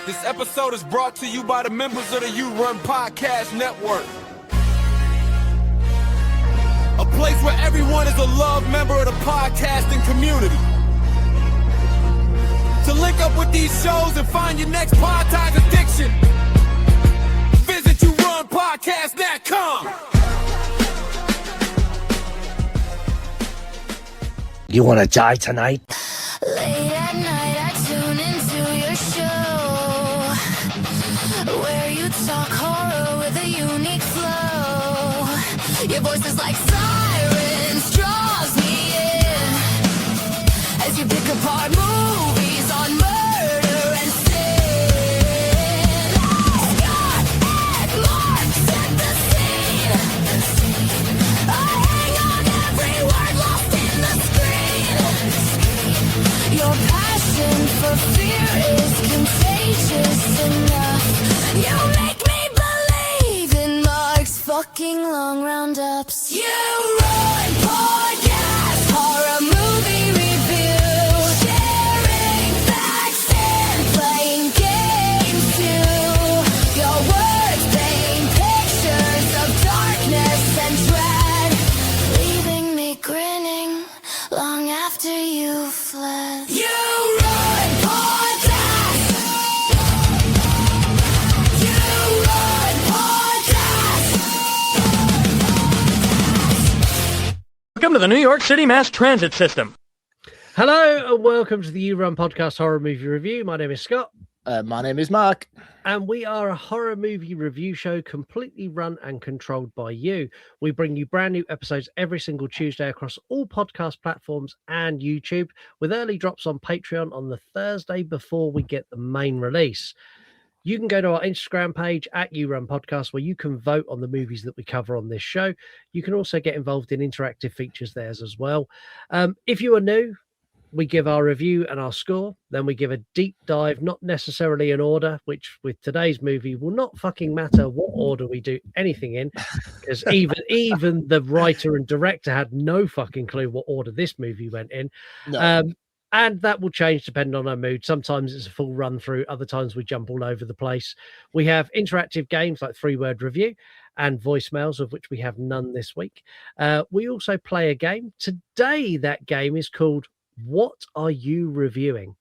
This episode is brought to you by the members of the You Run Podcast Network. A place where everyone is a loved member of the podcasting community. To link up with these shows and find your next podcast addiction, visit YouRunPodcast.com. You want to die tonight? Late at night, I tune into your show, where you talk horror with a unique flow. Your voice is like sirens, draws me in, as you pick apart movies on murder and sin. Scott and Mark set the scene. I hang on every word lost in the screen. Your passion for fear is contagious enough. You make me believe in Mark's fucking long roundups. You run podcast, horror movie review, sharing facts and playing games too. Your words paint pictures of darkness and dread, leaving me grinning long after you fled. You run podcast. You run podcast. Welcome to the New York City Mass Transit System. Hello and welcome to the You Run Podcast Horror Movie Review. My name is Scott, My name is Mark. and we are a horror movie review show completely run and controlled by you. We bring you brand new episodes every single Tuesday across all podcast platforms and YouTube, with early drops on Patreon on the Thursday before we get the main release. You can go to our Instagram page at You Run Podcast, where you can vote on the movies that we cover on this show. You can also get involved in interactive features there as well. If you are new, we give our review and our score. Then we give a deep dive, not necessarily in order, which with today's movie will not fucking matter what order we do anything in, because even the writer and director had no fucking clue what order this movie went in. No. And that will change depending on our mood. Sometimes it's a full run through. Other times we jump all over the place. We have interactive games like 3-word review and voicemails, of which we have none this week. We also play a game. Today, that game is called What Are You Reviewing?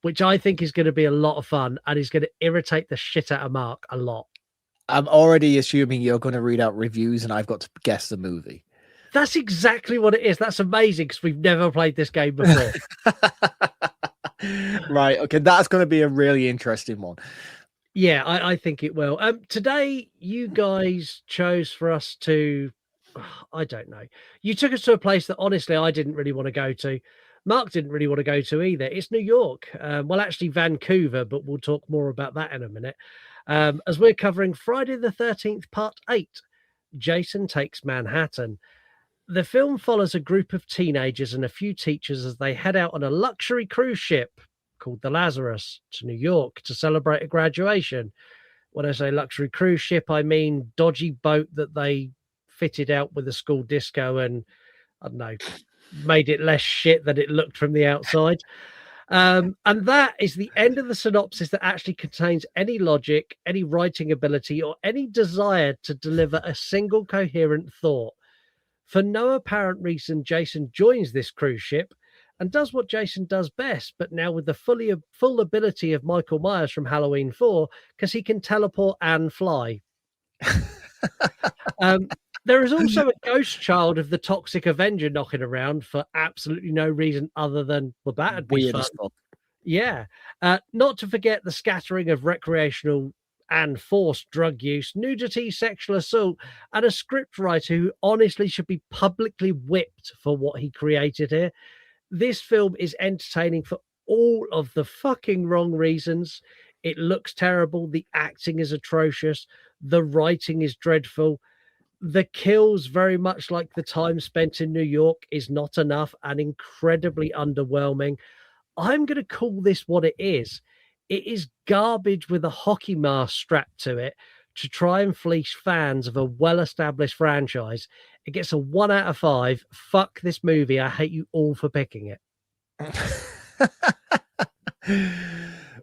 Which I think is going to be a lot of fun and is going to irritate the shit out of Mark a lot. I'm already assuming you're going to read out reviews and I've got to guess the movie. That's exactly what it is. That's amazing because we've never played this game before. Right. Okay. That's going to be a really interesting one. Yeah, I think it will. Today, you guys chose for us to, I don't know. You took us to a place that honestly I didn't really want to go to. Mark didn't really want to go to either. It's New York. Well, actually Vancouver, but we'll talk more about that in a minute. As we're covering Friday the 13th, Part 8, Jason Takes Manhattan. The film follows a group of teenagers and a few teachers as they head out on a luxury cruise ship called the Lazarus to New York to celebrate a graduation. When I say luxury cruise ship, I mean dodgy boat that they fitted out with a school disco and, I don't know, made it less shit than it looked from the outside. And that is the end of the synopsis that actually contains any logic, any writing ability, or any desire to deliver a single coherent thought. For no apparent reason, Jason joins this cruise ship and does what Jason does best, but now with the full ability of Michael Myers from Halloween 4, because he can teleport and fly. There is also a ghost child of the toxic Avenger knocking around for absolutely no reason other than, well, that'd be fun. Yeah. Not to forget the scattering of recreational and forced drug use, nudity, sexual assault, and a scriptwriter who honestly should be publicly whipped for what he created here. This film is entertaining for all of the fucking wrong reasons. It looks terrible. The acting is atrocious. The writing is dreadful. The kills, very much like the time spent in New York, is not enough and incredibly underwhelming. I'm going to call this what it is. It is garbage with a hockey mask strapped to it to try and fleece fans of a well-established franchise. It gets a 1 out of 5. Fuck this movie. I hate you all for picking it.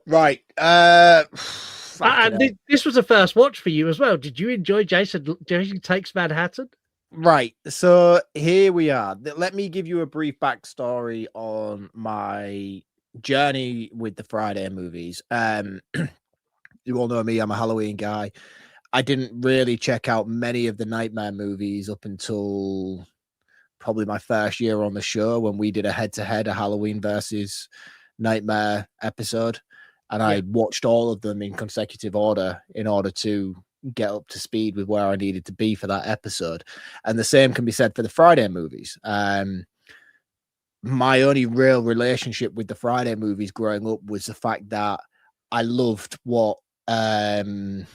Right. And this was a first watch for you as well. Did you enjoy Jason Takes Manhattan? Right. So here we are. Let me give you a brief backstory on my journey with the Friday movies. You all know me, I'm a Halloween guy. I didn't really check out many of the Nightmare movies up until probably my first year on the show when we did a head-to-head, a Halloween versus Nightmare episode. And I watched all of them in consecutive order in order to get up to speed with where I needed to be for that episode. And the same can be said for the Friday movies. My only real relationship with the Friday movies growing up was the fact that I loved what who's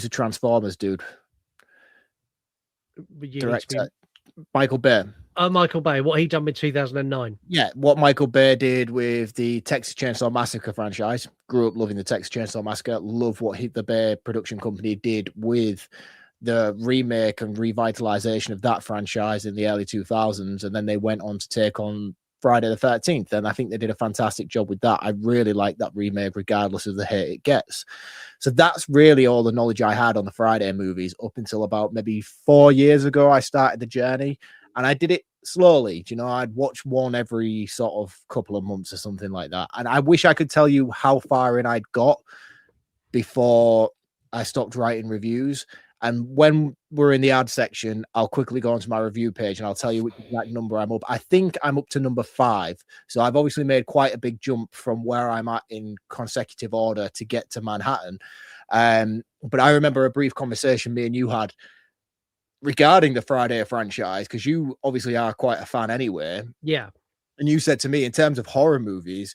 the Transformers dude? Director Michael Bay. Michael Bay, what he done with 2009. Yeah, what Michael Bay did with the Texas Chainsaw Massacre franchise. Grew up loving the Texas Chainsaw Massacre. Love what the Bay production company did with the remake and revitalization of that franchise in the early 2000s. And then they went on to take on Friday the 13th. And I think they did a fantastic job with that. I really like that remake, regardless of the hate it gets. So that's really all the knowledge I had on the Friday movies up until about maybe 4 years ago. I started the journey. And I did it slowly. You know, I'd watch one every sort of couple of months or something like that. And I wish I could tell you how far in I'd got before I stopped writing reviews. And when we're in the ad section, I'll quickly go onto my review page and I'll tell you which exact number I'm up. I think I'm up to number 5. So I've obviously made quite a big jump from where I'm at in consecutive order to get to Manhattan. But I remember a brief conversation me and you had regarding the Friday franchise, because you obviously are quite a fan anyway. Yeah. And you said to me, in terms of horror movies,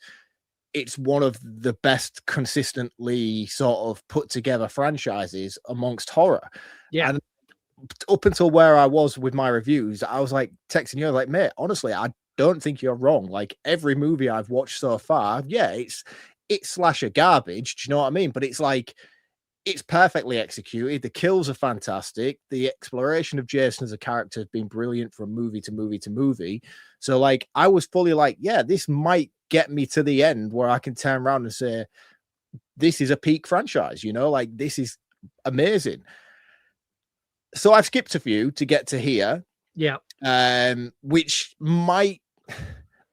it's one of the best consistently sort of put together franchises amongst horror. Yeah. And up until where I was with my reviews, I was like texting you, like, mate, honestly, I don't think you're wrong. Like every movie I've watched so far, yeah, it's slasher garbage. Do you know what I mean? But it's like, it's perfectly executed. The kills are fantastic. The exploration of Jason as a character has been brilliant from movie to movie to movie. So like, I was fully like, yeah, this might get me to the end where I can turn around and say, this is a peak franchise, you know, like this is amazing. So I've skipped a few to get to here. Yeah. Which might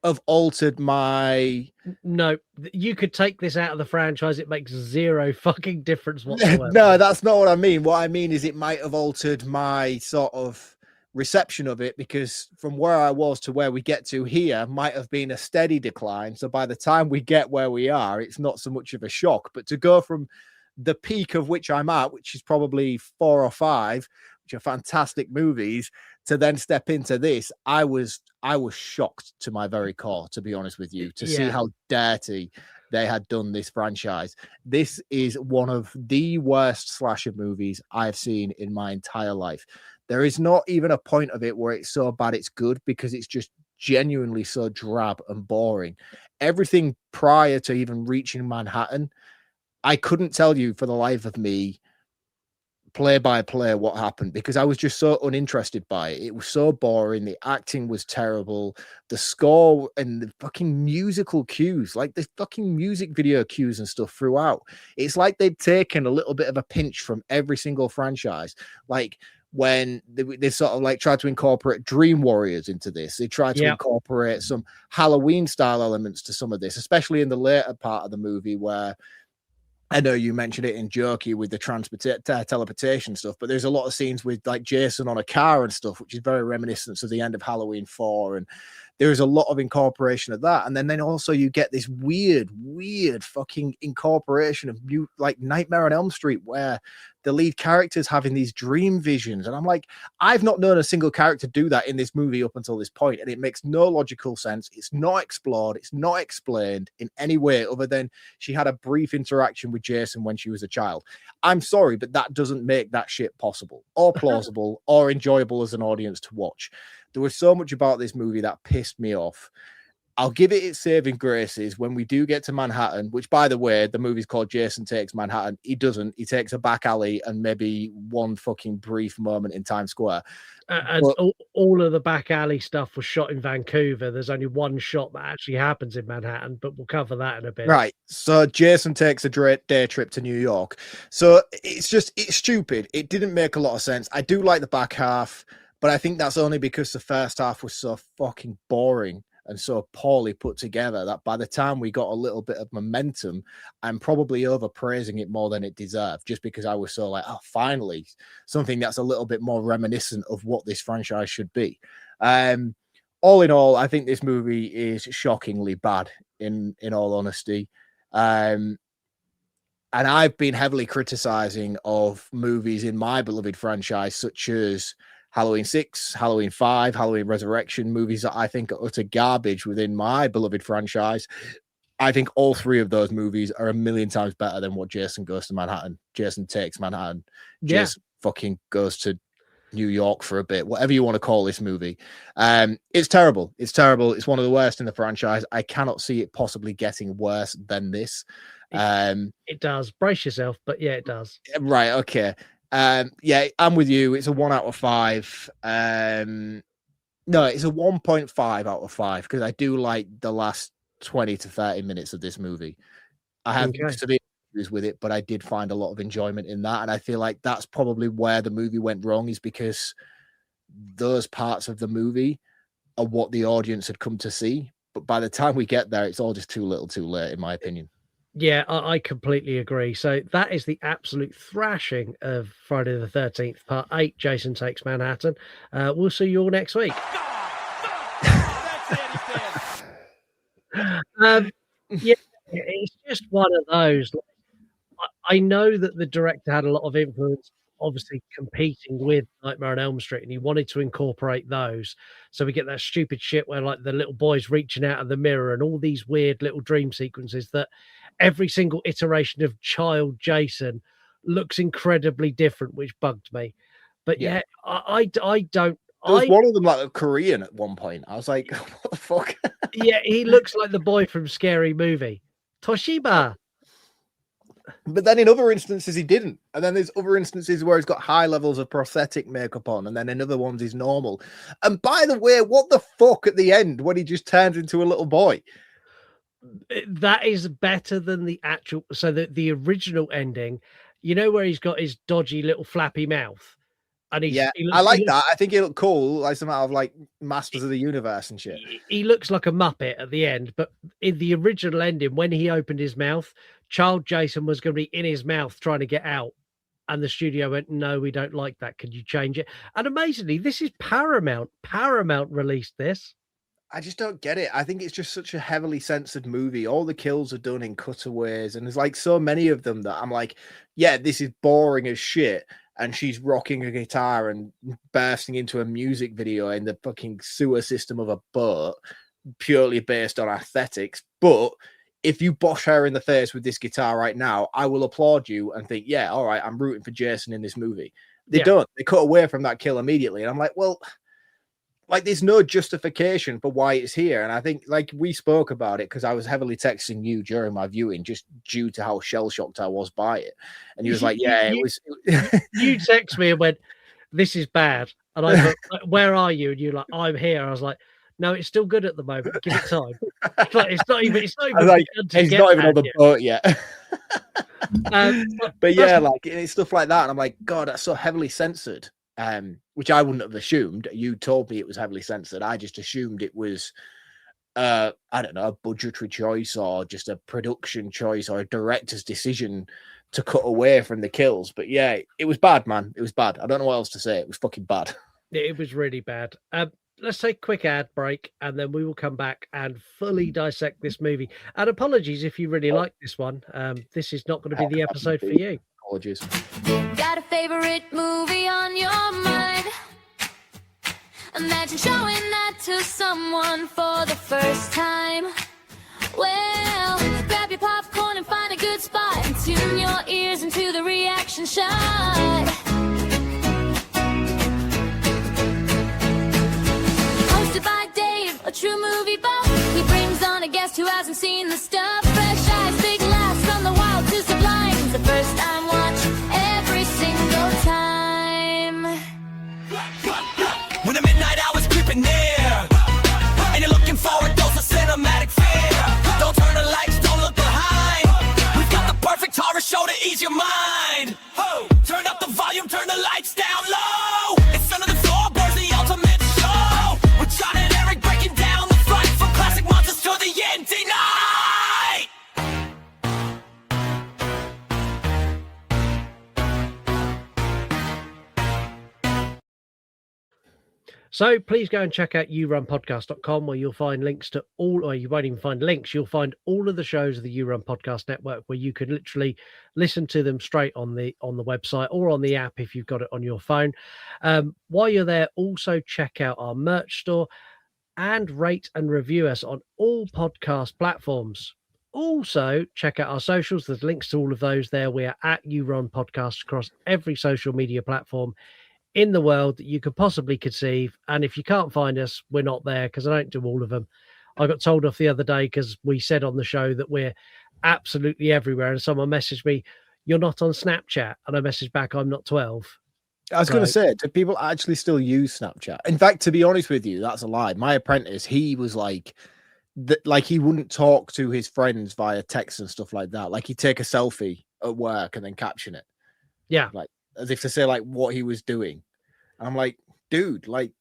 have altered my... No, you could take this out of the franchise. It makes zero fucking difference whatsoever. No, that's not what I mean. What I mean is it might have altered my sort of reception of it, because from where I was to where we get to here might have been a steady decline. So by the time we get where we are, it's not so much of a shock. But to go from the peak of which I'm at, which is probably 4 or 5, which are fantastic movies, to then step into this, I was shocked to my very core, to be honest with you, to see how dirty they had done this franchise. This is one of the worst slasher movies I've seen in my entire life. There is not even a point of it where it's so bad it's good, because it's just genuinely so drab and boring. Everything prior to even reaching Manhattan, I couldn't tell you for the life of me play by play what happened, because I was just so uninterested by it. It was so boring. The acting was terrible. The score and the fucking musical cues, like the fucking music video cues and stuff throughout. It's like they'd taken a little bit of a pinch from every single franchise. Like when they sort of like tried to incorporate Dream Warriors into this. They tried to incorporate some Halloween style elements to some of this, especially in the later part of the movie where, I know you mentioned it in jokey with the teleportation stuff, but there's a lot of scenes with like Jason on a car and stuff, which is very reminiscent of the end of Halloween 4. And there is a lot of incorporation of that. And then also you get this weird fucking incorporation of new, like Nightmare on Elm Street, where the lead character's having these dream visions. And I'm like, I've not known a single character do that in this movie up until this point. And it makes no logical sense. It's not explored. It's not explained in any way other than she had a brief interaction with Jason when she was a child. I'm sorry, but that doesn't make that shit possible or plausible or enjoyable as an audience to watch. There was so much about this movie that pissed me off. I'll give it its saving graces when we do get to Manhattan, which, by the way, the movie's called Jason Takes Manhattan. He doesn't. He takes a back alley and maybe one fucking brief moment in Times Square. And all of the back alley stuff was shot in Vancouver. There's only one shot that actually happens in Manhattan, but we'll cover that in a bit. Right. So Jason takes a day trip to New York. So it's stupid. It didn't make a lot of sense. I do like the back half, but I think that's only because the first half was so fucking boring and so poorly put together that by the time we got a little bit of momentum, I'm probably overpraising it more than it deserved, just because I was so like, oh, finally, something that's a little bit more reminiscent of what this franchise should be. All in all, I think this movie is shockingly bad, in all honesty. And I've been heavily criticizing of movies in my beloved franchise, such as Halloween 6, Halloween 5, Halloween Resurrection, movies that I think are utter garbage within my beloved franchise. I think all three of those movies are a million times better than what Jason Goes to Manhattan, Jason Takes Manhattan, Jason fucking goes to New York for a bit, whatever you want to call this movie. It's terrible. It's terrible. It's one of the worst in the franchise. I cannot see it possibly getting worse than this. It does. Brace yourself, but yeah, it does. Right. Okay. Yeah, I'm with you. It's a 1 out of 5. No, it's a 1.5 out of 5 because I do like the last 20 to 30 minutes of this movie. I have severe issues with it, but I did find a lot of enjoyment in that. And I feel like that's probably where the movie went wrong, is because those parts of the movie are what the audience had come to see. But by the time we get there, it's all just too little too late, in my opinion. Yeah, I completely agree. So that is the absolute thrashing of Friday the 13th, Part 8, Jason Takes Manhattan. We'll see you all next week. Yeah, it's just one of those. I know that the director had a lot of influence, obviously competing with Nightmare on Elm Street, and he wanted to incorporate those. So we get that stupid shit where like the little boy's reaching out of the mirror and all these weird little dream sequences that every single iteration of child Jason looks incredibly different, which bugged me. But yeah, I don't. There was one of them like Korean at one point. I was like, what the fuck? Yeah, he looks like the boy from Scary Movie, Toshiba. But then in other instances, he didn't. And then there's other instances where he's got high levels of prosthetic makeup on, and then in other ones he's normal. And by the way, what the fuck at the end when he just turns into a little boy? That is better than the actual. So the original ending, you know, where he's got his dodgy little flappy mouth. And I like that. I think he looked cool, like some out of like Masters of the Universe and shit. He looks like a Muppet at the end, but in the original ending, when he opened his mouth, child Jason was going to be in his mouth trying to get out. And the studio went, no, we don't like that. Could you change it? And amazingly, this is Paramount. Paramount released this. I just don't get it. I think it's just such a heavily censored movie. All the kills are done in cutaways, and there's like so many of them that I'm like, yeah, this is boring as shit. And she's rocking a guitar and bursting into a music video in the fucking sewer system of a boat, purely based on aesthetics. But if you bosh her in the face with this guitar right now, I will applaud you and think, yeah, all right, I'm rooting for Jason in this movie. They don't. They cut away from that kill immediately. And I'm like, well, like, there's no justification for why it's here. And I think, like, we spoke about it because I was heavily texting you during my viewing just due to how shell-shocked I was by it. And he was like, yeah, it was... You text me and went, this is bad. And I went, where are you? And you're like, I'm here. I was like, no, it's still good at the moment. Give it time. It's not even like, it's not even on the boat yet. But yeah, like, it's stuff like that. And I'm like, God, that's so heavily censored. Which I wouldn't have assumed. You told me it was heavily censored. I just assumed it was, I don't know, a budgetary choice or just a production choice or a director's decision to cut away from the kills. But yeah, it was bad, man. It was bad. I don't know what else to say. It was fucking bad. It was really bad. Let's take a quick ad break, and then we will come back and fully dissect this movie. And apologies if you really like this one. This is not going to be the episode for you. Apologies. Got a favorite movie on your mind? Imagine showing that to someone for the first time. Well, grab your popcorn and find a good spot and tune your ears into the reaction shot. Hosted by Dave, a true movie buff. He brings want a guest who hasn't seen the stuff. Fresh eyes, big laughs, from the wild to sublime. It's the first time watch every single time. When the midnight hour's creeping near, and you're looking for a dose of cinematic fear, don't turn the lights, don't look behind. We've got the perfect horror show to ease your mind. Turn up the volume, turn the lights down low. It's under the floorboards, the ultimate show. With John and Eric breaking down the fight, from classic monsters to the indie night. So please go and check out yourunpodcast.com, where you'll find links to all, or you won't even find links, you'll find all of the shows of the You Run Podcast Network, where you can literally listen to them straight on the website or on the app if you've got it on your phone. While you're there, also check out our merch store and rate and review us on all podcast platforms. Also, check out our socials. There's links to all of those there. We are at You Run Podcast across every social media platform in the world that you could possibly conceive. And if you can't find us, we're not there, because I don't do all of them. I got told off the other day because we said on the show that we're absolutely everywhere. And someone messaged me, "You're not on Snapchat." And I messaged back, "I'm not 12. I was going to say, do people actually still use Snapchat? In fact, to be honest with you, that's a lie. My apprentice, he was like he wouldn't talk to his friends via text and stuff like that. Like, he'd take a selfie at work and then caption it. Yeah. Like, as if to say like what he was doing. And I'm like, dude, like,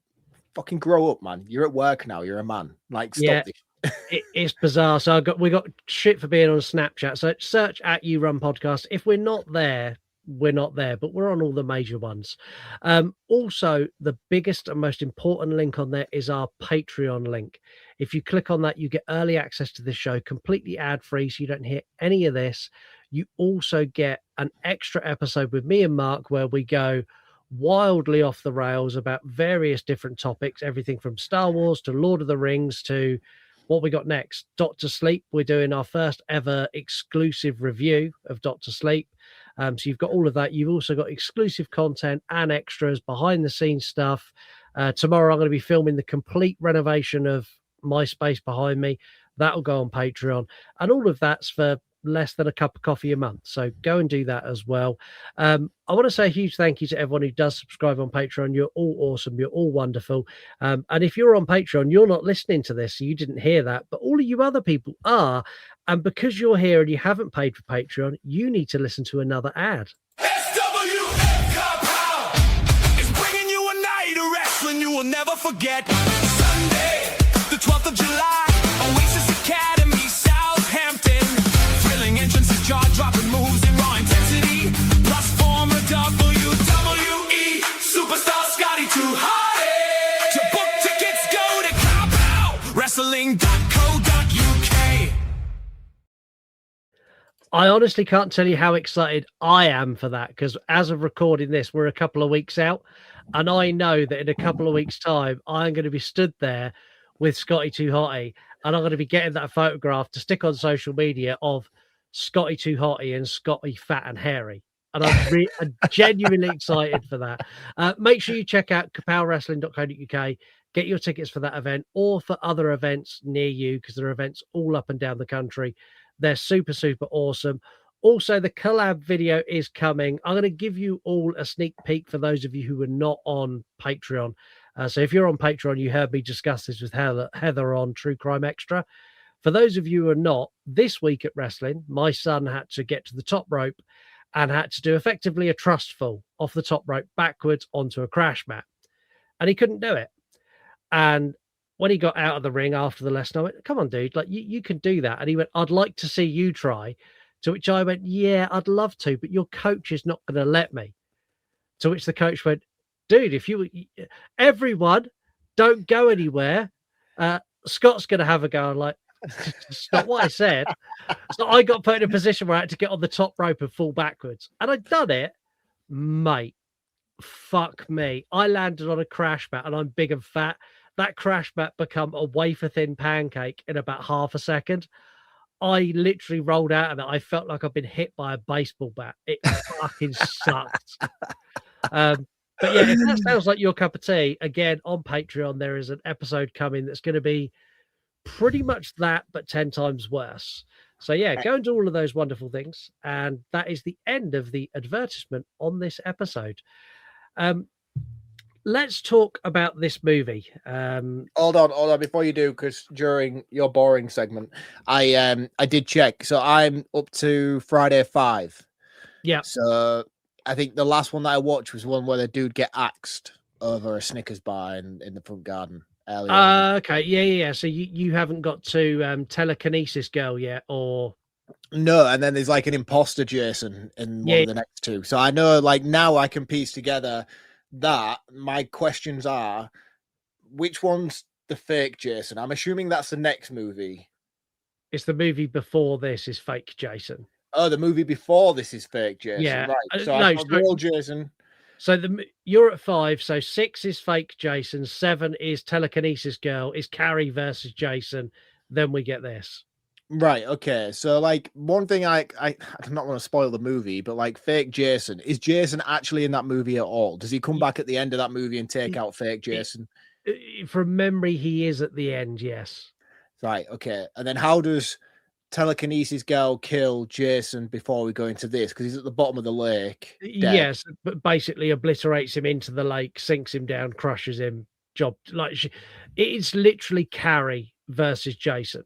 fucking grow up, man. You're at work now. You're a man. Like, stop this. It's bizarre. So we got shit for being on Snapchat. So search at You Run Podcast. If we're not there, we're not there, but we're on all the major ones. Also, the biggest and most important link on there is our Patreon link. If you click on that, you get early access to this show, completely ad-free, so you don't hear any of this. You also get an extra episode with me and Mark, where we go wildly off the rails about various different topics, everything from Star Wars to Lord of the Rings to what we got next. Doctor Sleep. We're doing our first ever exclusive review of Doctor Sleep. So you've got all of that. You've also got exclusive content and extras, behind the scenes stuff. Tomorrow I'm going to be filming the complete renovation of my space behind me. That'll go on Patreon, and all of that's for less than a cup of coffee a month. So go and do that as well. I want to say a huge thank you to everyone who does subscribe on Patreon. You're all awesome. You're all wonderful. And if you're on Patreon, you're not listening to this, so you didn't hear that, but all of you other people are. And because you're here and you haven't paid for Patreon, you need to listen to another ad. SWF Pow is bringing you a night of wrestling you will never forget. Sunday, the 12th of July, Oasis Academy, Southampton. Thrilling entrances, jaw-dropping moves, and raw intensity. Plus former WWE superstar Scotty 2 Hotty. To book tickets, go to cowbellwrestling.co.uk. I honestly can't tell you how excited I am for that, because as of recording this, we're a couple of weeks out, and I know that in a couple of weeks' time, I'm going to be stood there with Scotty 2 Hotty, and I'm going to be getting that photograph to stick on social media of Scotty 2 Hotty and Scotty Fat and Hairy. And I'm genuinely excited for that. Make sure you check out kapowwrestling.co.uk. Get your tickets for that event or for other events near you, because there are events all up and down the country. They're super, super awesome. Also, the collab video is coming. I'm going to give you all a sneak peek for those of you who are not on Patreon. So if you're on Patreon, you heard me discuss this with Heather on True Crime Extra. For those of you who are not, this week at wrestling, my son had to get to the top rope and had to do effectively a trustful off the top rope backwards onto a crash mat. And he couldn't do it. And when he got out of the ring after the lesson, I went, "Come on, dude, like you can do that." And he went, "I'd like to see you try." To which I went, "Yeah, I'd love to, but your coach is not going to let me." To which the coach went, "Dude, everyone don't go anywhere. Scott's going to have a go." I'm like, "It's not what I said." So I got put in a position where I had to get on the top rope and fall backwards. And I'd done it, mate. Fuck me. I landed on a crash mat, and I'm big and fat. That crash mat become a wafer thin pancake in about half a second. I literally rolled out of it. I felt like I've been hit by a baseball bat. It fucking sucked. But yeah, if that sounds like your cup of tea, again, on Patreon, there is an episode coming that's going to be pretty much that, but 10 times worse. So yeah, go and do all of those wonderful things. And that is the end of the advertisement on this episode. Let's talk about this movie. Hold on before you do, because during your boring segment, I did check. So I'm up to Friday 5. Yeah. So I think the last one that I watched was one where the dude get axed over a Snickers bar in the front garden. Okay, yeah. So you haven't got to telekinesis girl yet, or no? And then there's like an imposter Jason in one of the next two. So I know, like, now I can piece together that. My questions are, which one's the fake Jason? I'm assuming that's the next movie. It's the movie before this is fake Jason. Oh, the movie before this is fake Jason. Yeah, Right. So I thought real Jason. So you're at 5. So 6 is fake Jason. 7 is telekinesis girl. Is Carrie versus Jason. Then we get this. Right. Okay. So, like, one thing I'm not going to spoil the movie, but like, fake Jason, is Jason actually in that movie at all? Does he come back at the end of that movie and take out fake Jason? From memory, he is at the end. Yes. Right. Okay. And then how does telekinesis girl kill Jason before we go into this? Because he's at the bottom of the lake. Dead. Yes, but basically obliterates him into the lake, sinks him down, crushes him. It's literally Carrie versus Jason.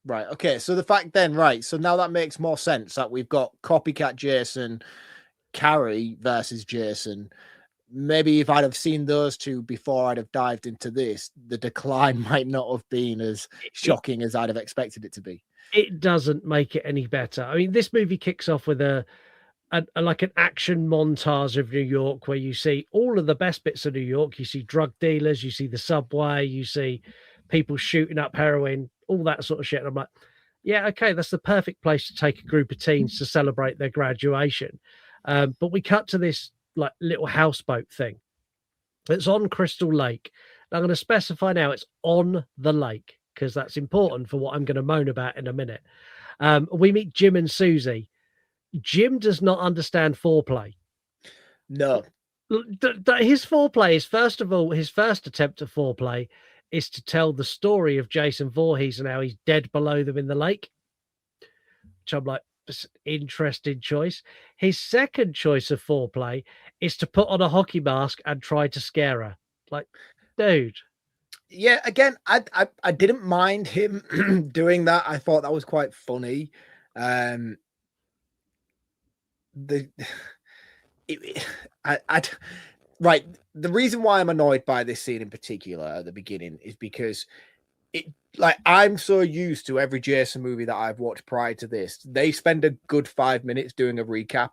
Right. Okay. So the fact then, right. So now that makes more sense that we've got copycat Jason, Carrie versus Jason. Maybe if I'd have seen those two before I'd have dived into this, the decline might not have been as shocking as I'd have expected it to be. It doesn't make it any better. I mean, this movie kicks off with a like an action montage of New York, where you see all of the best bits of New York. You see drug dealers, you see the subway, you see people shooting up heroin, all that sort of shit. And I'm like, yeah, okay, that's the perfect place to take a group of teens to celebrate their graduation. But we cut to this like little houseboat thing. It's on Crystal Lake. I'm going to specify now it's on the lake, because that's important for what I'm going to moan about in a minute. We meet Jim and Susie. Jim does not understand foreplay. No. His foreplay is, first of all, his first attempt at foreplay is to tell the story of Jason Voorhees and how he's dead below them in the lake, which I'm like, interesting choice. His second choice of foreplay is to put on a hockey mask and try to scare her. Like, dude. Yeah, again, I didn't mind him doing that. I thought that was quite funny. Right. The reason why I'm annoyed by this scene in particular at the beginning is because I'm so used to every Jason movie that I've watched prior to this. They spend a good 5 minutes doing a recap.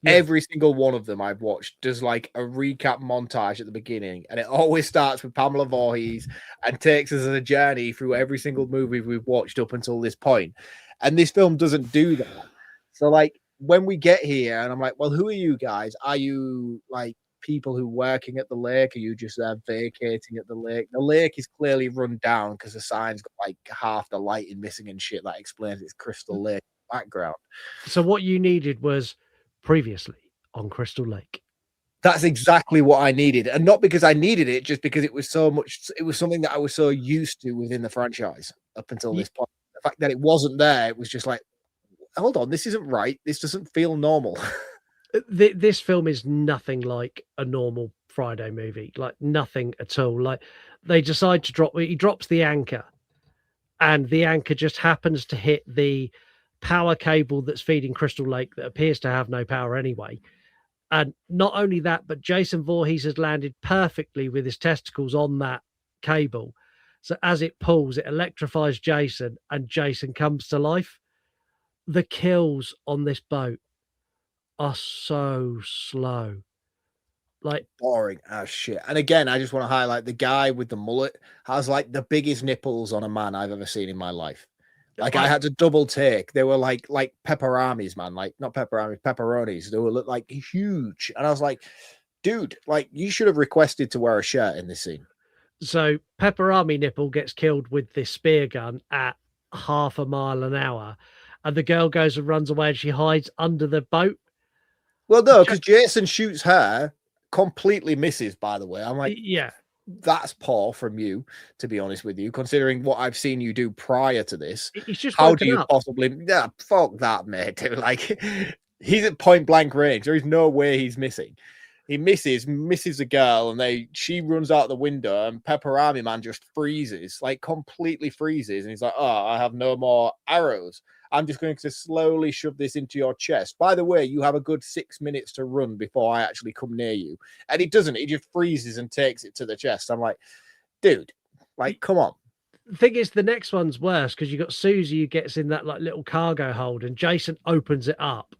Yeah. Every single one of them I've watched does like a recap montage at the beginning, and it always starts with Pamela Voorhees and takes us on a journey through every single movie we've watched up until this point. And this film doesn't do that. So, like, when we get here, and I'm like, well, who are you guys? Are you like people who are working at the lake? Are you just there vacating at the lake? The lake is clearly run down because the sign's got like half the lighting missing and shit. That explains it's Crystal Lake background. So what you needed was previously on Crystal Lake. That's exactly what I needed, and not because I needed it, just because it was so much. It was something that I was so used to within the franchise up until this point. The fact that it wasn't there, it was just like, hold on, this isn't right. This doesn't feel normal. This film is nothing like a normal Friday movie, like nothing at all. Like, they decide to he drops the anchor, and the anchor just happens to hit the power cable that's feeding Crystal Lake that appears to have no power anyway. And not only that, but Jason Voorhees has landed perfectly with his testicles on that cable. So as it pulls, it electrifies Jason, and Jason comes to life. The kills on this boat are so slow. Like, boring as shit. And again, I just want to highlight the guy with the mullet has like the biggest nipples on a man I've ever seen in my life. Like, I had to double take. They were like pepperamis, man. Like, not pepperamis, pepperonis. They were like huge. And I was like, dude, like, you should have requested to wear a shirt in this scene. So Pepperami Nipple gets killed with this spear gun at 0.5 miles an hour. And the girl goes and runs away, and she hides under the boat. Well, no, because Jason shoots her, completely misses, by the way. I'm like, yeah. that's poor from you, to be honest with you, considering what I've seen you do prior to this. He's just How do woken you up. possibly? Yeah, fuck that, mate. Dude. Like, he's at point blank range. There is no way he's missing. He misses a girl, and she runs out the window, and Pepperami Man just freezes, like completely freezes, and he's like, "Oh, I have no more arrows. I'm just going to slowly shove this into your chest. By the way, you have a good 6 minutes to run before I actually come near you." And he doesn't. He just freezes and takes it to the chest. I'm like, dude, like, come on. The thing is, the next one's worse because you got Susie who gets in that like little cargo hold, and Jason opens it up.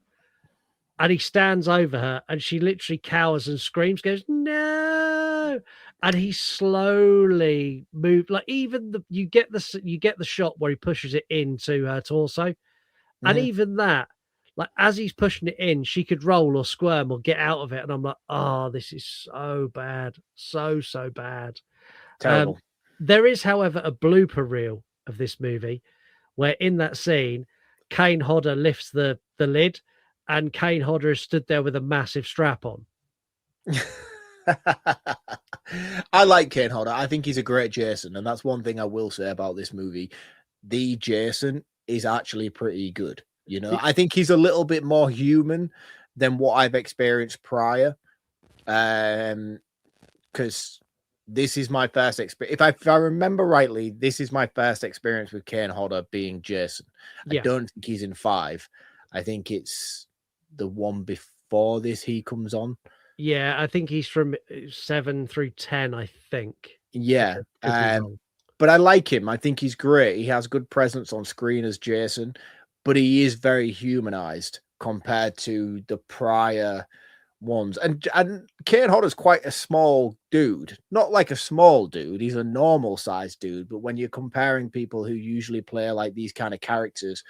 And he stands over her, and she literally cowers and screams, goes, "No!" And he slowly moved, like even you get the shot where he pushes it into her torso, and even that, like as he's pushing it in, she could roll or squirm or get out of it, and I'm like, oh, this is so bad, so bad. Terrible. There is, however, a blooper reel of this movie where in that scene, Kane Hodder lifts the lid. And Kane Hodder is stood there with a massive strap on. I like Kane Hodder. I think he's a great Jason. And that's one thing I will say about this movie. The Jason is actually pretty good. You know, I think he's a little bit more human than what I've experienced prior. Because this is my first experience. If I remember rightly, this is my first experience with Kane Hodder being Jason. Yeah. I don't think he's in 5. I think it's the one before this he comes on. Yeah, I think he's from 7 through 10, I think. Yeah. But I like him. I think he's great. He has good presence on screen as Jason, but he is very humanized compared to the prior ones. And Kane Hodder's quite a small dude. Not like a small dude. He's a normal sized dude. But when you're comparing people who usually play like these kind of characters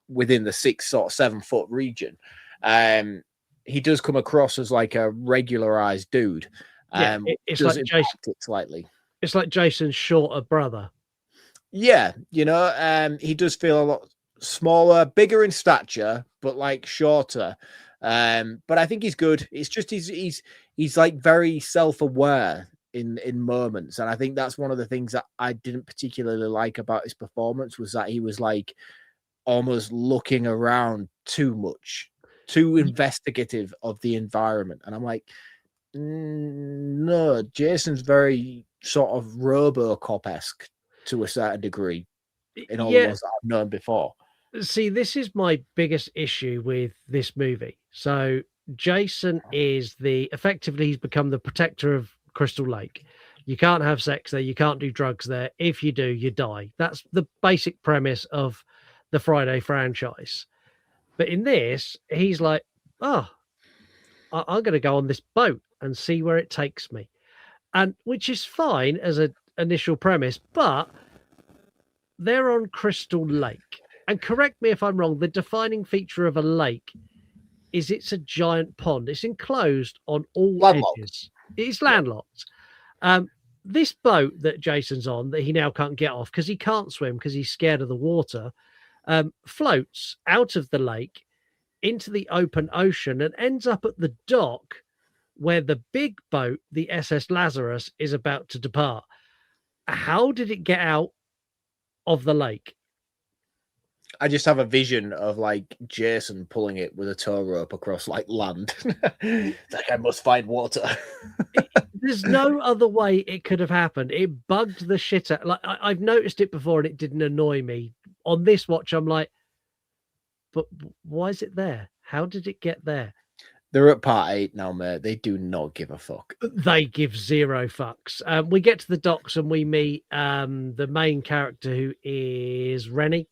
within the 6 or 7 foot region, he does come across as like a regularized dude. Yeah, it's like Jason slightly. It's like Jason's shorter brother. Yeah, you know, he does feel a lot smaller, bigger in stature, but like shorter. But I think he's good. It's just he's like very self-aware in moments, and I think that's one of the things that I didn't particularly like about his performance was that he was like almost looking around too much, too investigative of the environment. And I'm like, no, Jason's very sort of RoboCop-esque to a certain degree in all the ones that I've known before. See, this is my biggest issue with this movie. So Jason is effectively he's become the protector of Crystal Lake. You can't have sex there. You can't do drugs there. If you do, you die. That's the basic premise of the Friday franchise. But in this, he's like, oh, I'm going to go on this boat and see where it takes me. And which is fine as an initial premise, but they're on Crystal Lake. And correct me if I'm wrong, the defining feature of a lake is it's a giant pond. It's enclosed on all edges. It's landlocked. This boat that Jason's on, that he now can't get off because he can't swim because he's scared of the water, floats out of the lake into the open ocean and ends up at the dock where the big boat, the SS Lazarus, is about to depart. How did it get out of the lake? I just have a vision of like Jason pulling it with a tow rope across like land. Like, I must find water. There's no other way it could have happened. It bugged the shit out. Like I've noticed it before and it didn't annoy me. On this watch, I'm like, but why is it there? How did it get there? They're at part 8 now, mate. They do not give a fuck. They give zero fucks. We get to the docks and we meet the main character, who is Rennie,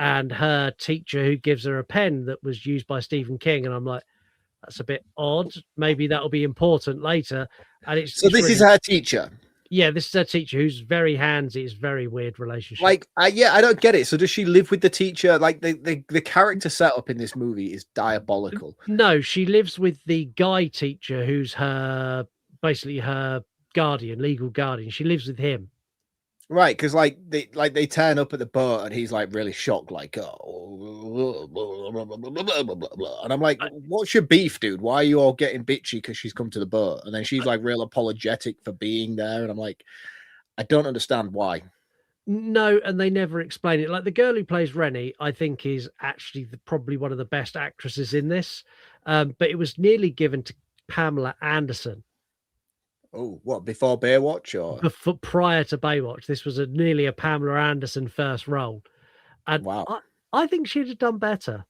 and her teacher, who gives her a pen that was used by Stephen King. And I'm like, that's a bit odd. Maybe that'll be important later. And it's so this is her teacher. Yeah, this is her teacher, who's very handsy. It's a very weird relationship. Like, I don't get it. So does she live with the teacher? Like, the character setup in this movie is diabolical. No, she lives with the guy teacher, who's basically her guardian, legal guardian. She lives with him. Right, because they turn up at the boat and he's like really shocked, like, oh, blah, blah, blah, blah, blah. And I'm like, what's your beef, dude? Why are you all getting bitchy because she's come to the boat? And then she's like real apologetic for being there, and I'm like, I don't understand why. No, and they never explain it. Like the girl who plays Rennie, I think is actually probably one of the best actresses in this. But it was nearly given to Pamela Anderson Oh, what, before Baywatch or before, prior to Baywatch. This was nearly a Pamela Anderson first role, and wow? I think she'd have done better.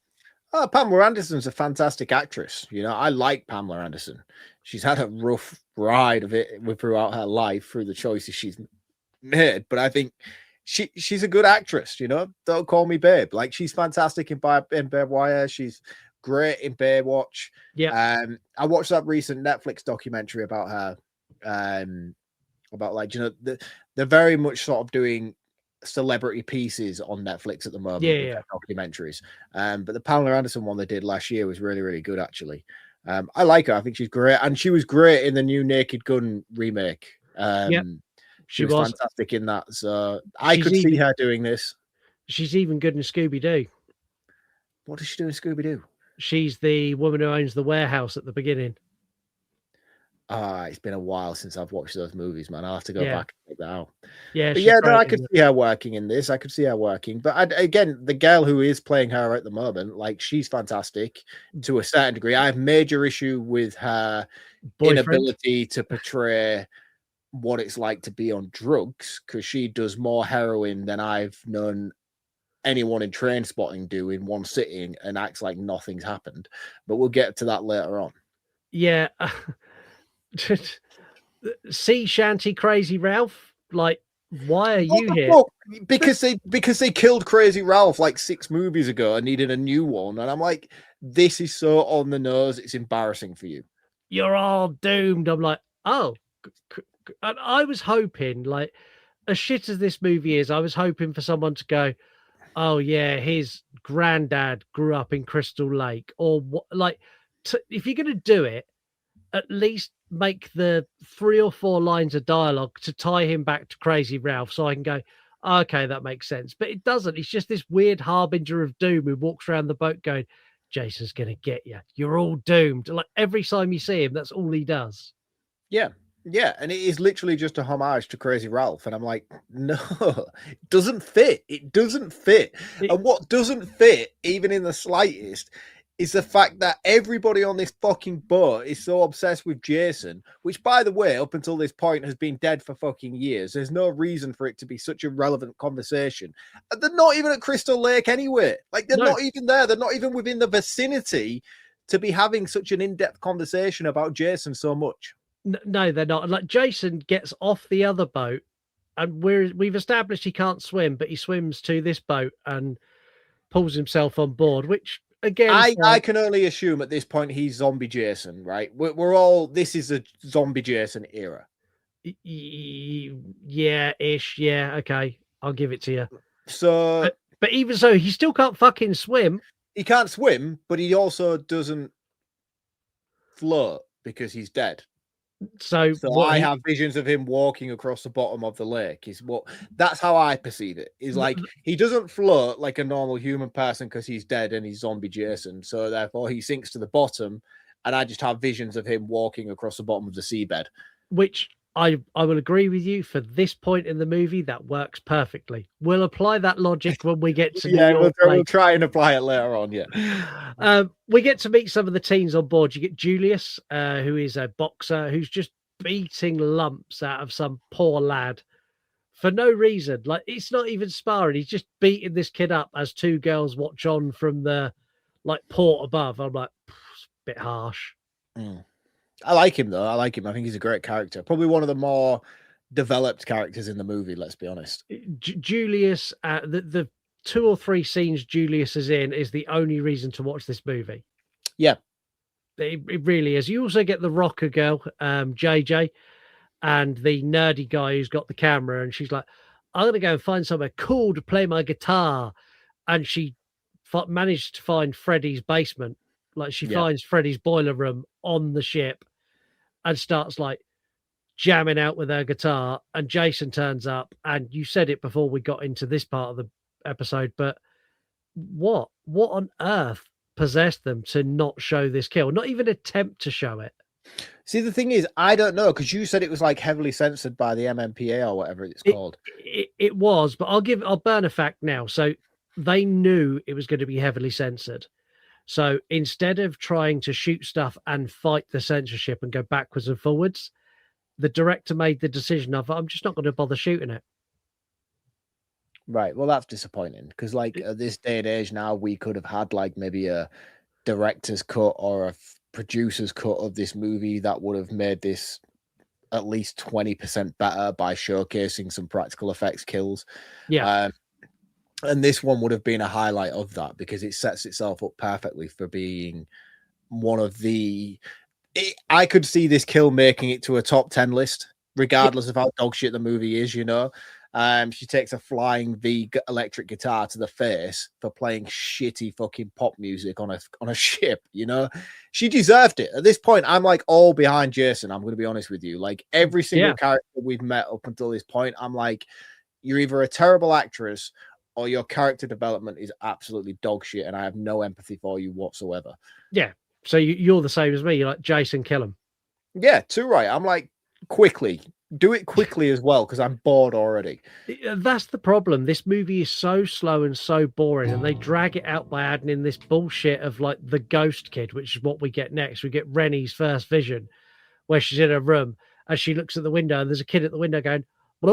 Oh, Pamela Anderson's a fantastic actress. You know, I like Pamela Anderson. She's had a rough ride of it throughout her life through the choices she's made, but I think she's a good actress. You know, don't call me babe. Like she's fantastic in Babe Wire. She's great in Baywatch. Yeah, I watched that recent Netflix documentary about her. About like, you know, they're very much sort of doing celebrity pieces on Netflix at the moment with yeah. their documentaries. But the Pamela Anderson one they did last year was really, really good actually. I like her. I think she's great, and she was great in the new Naked Gun remake. Yep, She was fantastic in that. So I She's could see even- her doing this. She's even good in Scooby Doo. What does she do in Scooby Doo? She's the woman who owns the warehouse at the beginning. It's been a while since I've watched those movies, man. I'll have to go Yeah. back and check that out. Yeah, But she's yeah, no, great I in could it. see her working in this. I could see her working. But again, the girl who is playing her at the moment, like she's fantastic to a certain degree. I have major issue with her Boyfriend. inability to portray what it's like to be on drugs, because she does more heroin than I've known anyone in Train Spotting do in one sitting and acts like nothing's happened. But we'll get to that later on. Yeah. Sea Shanty Crazy Ralph, like, why are you here? Fuck? Because they killed Crazy Ralph like 6 movies ago and needed a new one, and I'm like, this is so on the nose. It's embarrassing for you. You're all doomed. I'm like, oh, and I was hoping, like, as shit as this movie is, I was hoping for someone to go, oh yeah, his granddad grew up in Crystal Lake, or what? Like, if you're gonna do it, at least make the 3 or 4 lines of dialogue to tie him back to Crazy Ralph, so I can go, okay, that makes sense. But it doesn't. It's just this weird harbinger of doom who walks around the boat going, Jason's gonna get you. You're all doomed. Like every time you see him, that's all he does. Yeah. Yeah, and it is literally just a homage to Crazy Ralph, and I'm like, no, it doesn't fit. It doesn't fit. And what doesn't fit, even in the slightest, is the fact that everybody on this fucking boat is so obsessed with Jason, which, by the way, up until this point has been dead for fucking years. There's no reason for it to be such a relevant conversation. And they're not even at Crystal Lake anyway. Like, they're not even there. They're not even within the vicinity to be having such an in-depth conversation about Jason so much. No, they're not. Like Jason gets off the other boat, and we've established he can't swim, but he swims to this boat and pulls himself on board. Which again, I can only assume at this point he's Zombie Jason, right? We're all, this is a Zombie Jason era. Yeah, ish. Yeah, okay, I'll give it to you. So, but even so, he still can't fucking swim. He can't swim, but he also doesn't float because he's dead. So I have visions of him walking across the bottom of the lake. That's how I perceive it. Is like he doesn't float like a normal human person because he's dead and he's Zombie Jason. So therefore he sinks to the bottom, and I just have visions of him walking across the bottom of the seabed. Which I will agree with you, for this point in the movie, that works perfectly. We'll apply that logic when we get to we'll try and apply it later on. Yeah. We get to meet some of the teens on board. You get Julius, who is a boxer who's just beating lumps out of some poor lad for no reason. Like, it's not even sparring. He's just beating this kid up as 2 girls watch on from the port above. I'm like, it's a bit harsh. I like him though. I like him. I think he's a great character. Probably one of the more developed characters in the movie. Let's be honest. Julius, the 2 or 3 scenes Julius is in is the only reason to watch this movie. Yeah, it really is. You also get the rocker girl, JJ, and the nerdy guy who's got the camera, and she's like, I'm gonna go and find somewhere cool to play my guitar, and she managed to find Freddie's basement. Like, she finds Freddie's boiler room on the ship and starts like jamming out with her guitar, and Jason turns up, and you said it before we got into this part of the episode, but what on earth possessed them to not show this kill, not even attempt to show it? See, the thing is, I don't know, because you said it was like heavily censored by the MMPA or whatever it's called. It was, but I'll burn a fact now. So they knew it was going to be heavily censored. So instead of trying to shoot stuff and fight the censorship and go backwards and forwards, the director made the decision of, I'm just not going to bother shooting it. Right. Well, that's disappointing, because like at this day and age now, we could have had like maybe a director's cut or a producer's cut of this movie that would have made this at least 20% better by showcasing some practical effects kills. Yeah. And this one would have been a highlight of that, because it sets itself up perfectly for being one of the... I could see this kill making it to a top 10 list, regardless of how dog shit the movie is, you know. She takes a flying V electric guitar to the face for playing shitty fucking pop music on a ship, you know. She deserved it. At this point, I'm like all behind Jason. I'm going to be honest with you. Like every single character we've met up until this point, I'm like, you're either a terrible actress or your character development is absolutely dog shit, and I have no empathy for you whatsoever. Yeah. So you're the same as me. You're like, Jason, kill him. Yeah, too right. I'm like, quickly. Do it quickly as well, because I'm bored already. That's the problem. This movie is so slow and so boring, and they drag it out by adding in this bullshit of like the ghost kid, which is what we get next. We get Rennie's first vision, where she's in her room and she looks at the window, and there's a kid at the window going. I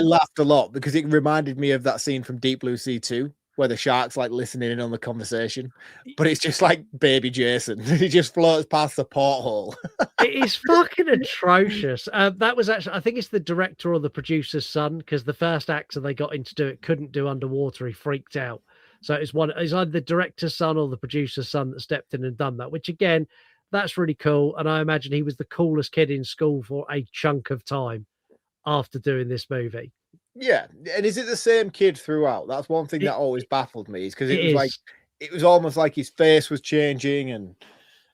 laughed a lot because it reminded me of that scene from Deep Blue Sea 2, where the shark's like listening in on the conversation, but it's just like baby Jason. He just floats past the porthole. It is fucking atrocious. That was actually, I think it's the director or the producer's son, because the first actor they got in to do it couldn't do underwater. He freaked out. So it's either the director's son or the producer's son that stepped in and done that, which again, that's really cool. And I imagine he was the coolest kid in school for a chunk of time after doing this movie. Yeah, and is it the same kid throughout? That's one thing that always baffled me, is because it was is. like, it was almost like his face was changing and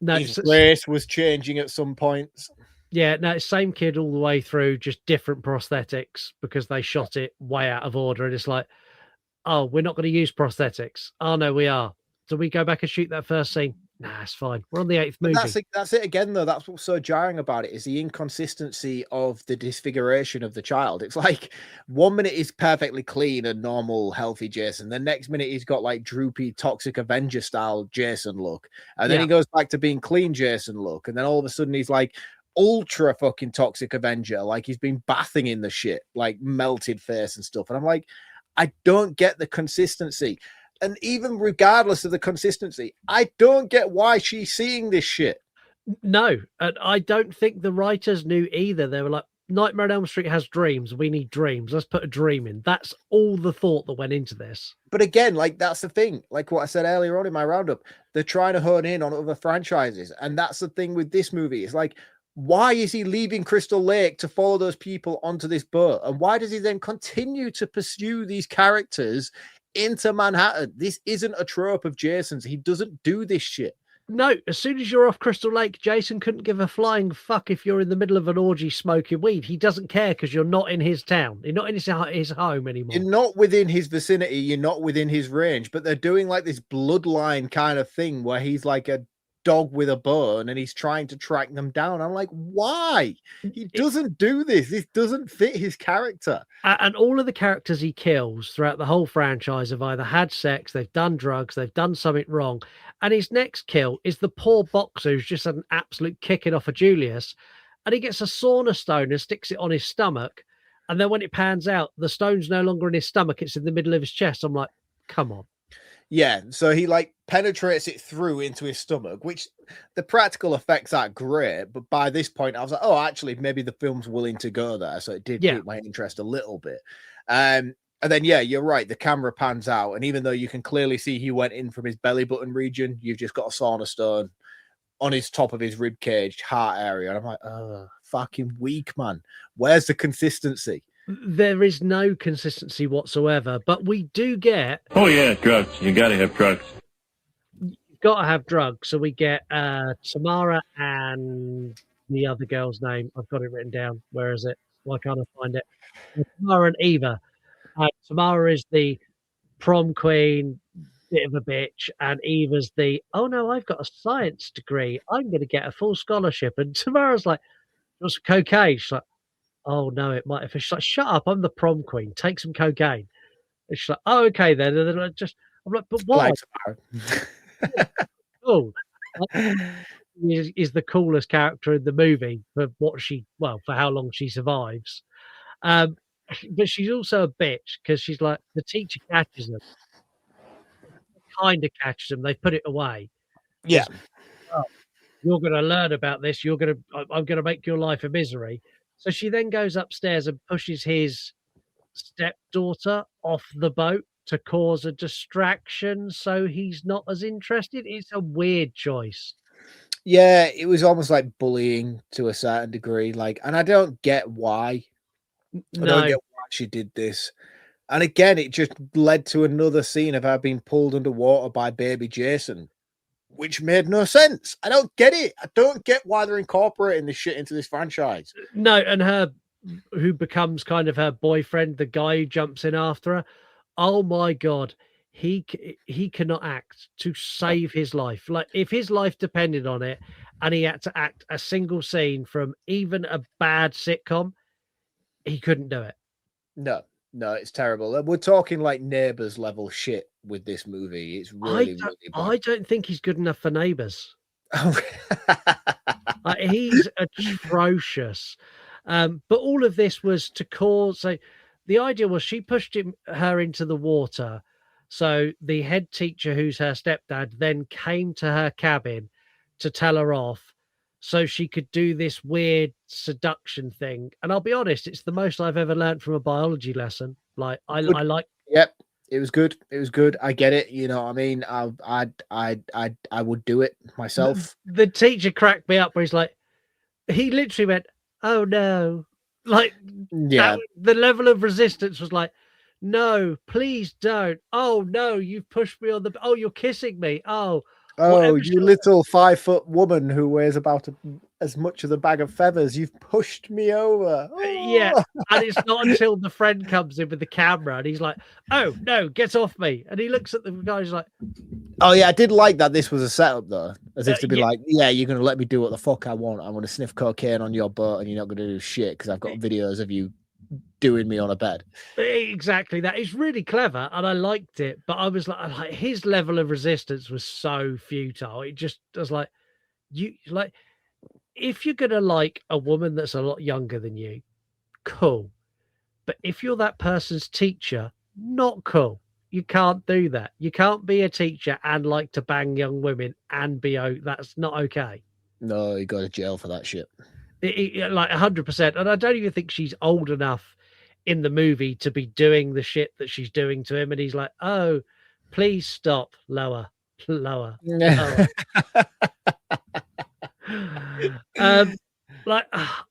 his race was changing at some points. Yeah, no, same kid all the way through, just different prosthetics because they shot it way out of order. And it's like, oh, we're not going to use prosthetics. Oh, no, we are. Do we go back and shoot that first scene? Nah, it's fine. We're on the 8th movie. That's it again, though. That's what's so jarring about it, is the inconsistency of the disfiguration of the child. It's like 1 minute he's perfectly clean and normal, healthy Jason. The next minute he's got like droopy, toxic Avenger style Jason look. And then he goes back to being clean Jason look. And then all of a sudden he's like ultra fucking toxic Avenger. Like he's been bathing in the shit, like melted face and stuff. And I'm like, I don't get the consistency. And even regardless of the consistency, I don't get why she's seeing this shit. No, and I don't think the writers knew either. They were like, Nightmare on Elm Street has dreams. We need dreams. Let's put a dream in. That's all the thought that went into this. But again, like that's the thing. Like what I said earlier on in my roundup, they're trying to hone in on other franchises. And that's the thing with this movie. It's like, why is he leaving Crystal Lake to follow those people onto this boat? And why does he then continue to pursue these characters into Manhattan? This isn't a trope of Jason's. He doesn't do this shit. No, as soon as you're off Crystal Lake, Jason couldn't give a flying fuck if you're in the middle of an orgy smoking weed. He doesn't care because you're not in his town. You're not in his home anymore. You're not within his vicinity. You're not within his range. But they're doing like this bloodline kind of thing where he's like a dog with a bone and he's trying to track them down. I'm like, why? He doesn't do this. This doesn't fit his character. And all of the characters he kills throughout the whole franchise have either had sex, they've done drugs, they've done something wrong. And his next kill is the poor boxer who's just had an absolute kicking off of Julius. And he gets a sauna stone and sticks it on his stomach. And then when it pans out, the stone's no longer in his stomach. It's in the middle of his chest. I'm like, come on. Yeah, so he like penetrates it through into his stomach, which the practical effects aren't great, but by this point I was like, oh, actually maybe the film's willing to go there, so it did pique my interest a little bit. And then you're right, the camera pans out, and even though you can clearly see he went in from his belly button region, you've just got a sauna stone on his top of his rib cage heart area, and I'm like, oh, fucking weak, man. Where's the consistency? There is no consistency whatsoever, but we do get... Oh, yeah, drugs. You got to have drugs. You've got to have drugs. So we get Tamara and the other girl's name? I've got it written down. Where is it? Why can't I find it? Tamara and Eva. Tamara is the prom queen, bit of a bitch, and Eva's the, "Oh, no, I've got a science degree. I'm gonna get a full scholarship." And Tamara's like, "What's cocaine?" She's like, "Oh, no, it might have." She's like, "Shut up, I'm the prom queen. Take some cocaine." And she's like, "Oh, okay then." And then I'm like, "But why?" Like tomorrow. Cool. Is the coolest character in the movie for for how long she survives. Um, but she's also a bitch because she's like, the teacher catches them, kinda catches them, they put it away. Yeah. It's, "Oh, you're gonna learn about this, I'm gonna make your life a misery." So she then goes upstairs and pushes his stepdaughter off the boat to cause a distraction so he's not as interested. It's a weird choice. Yeah, it was almost like bullying to a certain degree. Like, and I don't get why. I don't No. get why she did this. And again, it just led to another scene of her being pulled underwater by baby Jason, which made no sense. I don't get it. I don't get why they're incorporating this shit into this franchise. No, and her who becomes kind of her boyfriend, the guy who jumps in after her. Oh my god, he cannot act to save his life. Like if his life depended on it, and he had to act a single scene from even a bad sitcom, he couldn't do it. No, no, it's terrible. And we're talking like Neighbours level shit with this movie. It's really, really I bad. don't think he's good enough for Neighbours. He's atrocious. But all of this was to cause. So the idea was she pushed her into the water. So the head teacher, who's her stepdad, then came to her cabin to tell her off so she could do this weird seduction thing. And I'll be honest, it's the most I've ever learned from a biology lesson. Like I Good. like. Yep, it was good. It was good. I get it. You know what I mean? I would do it myself. The teacher cracked me up where he's like, he literally went, "Oh no." Like Yeah. the level of resistance was like, "No, please don't. Oh no, you've pushed me on the, oh, you're kissing me. Oh, Oh, whatever you little 5-foot woman who weighs about as much as a bag of feathers. You've pushed me over. Yeah." Oh. And it's not until the friend comes in with the camera and he's like, "Oh no, get off me." And he looks at the guy, he's like, Oh yeah, I did like that this was a setup though. As if to be yeah. like, yeah, you're gonna let me do what the fuck I want. I'm gonna sniff cocaine on your boat and you're not gonna do shit because I've got videos of you doing me on a bed. Exactly that. It's really clever and I liked it, but I was like his level of resistance was so futile. It just was like, you like, if you're gonna like a woman that's a lot younger than you, cool. But if you're that person's teacher, not cool. You can't do that. You can't be a teacher and like to bang young women and that's not okay. No, you go to jail for that shit. Like 100%. And I don't even think she's old enough in the movie to be doing the shit that she's doing to him. And he's like, "Oh, please stop. Lower, lower, lower." Like,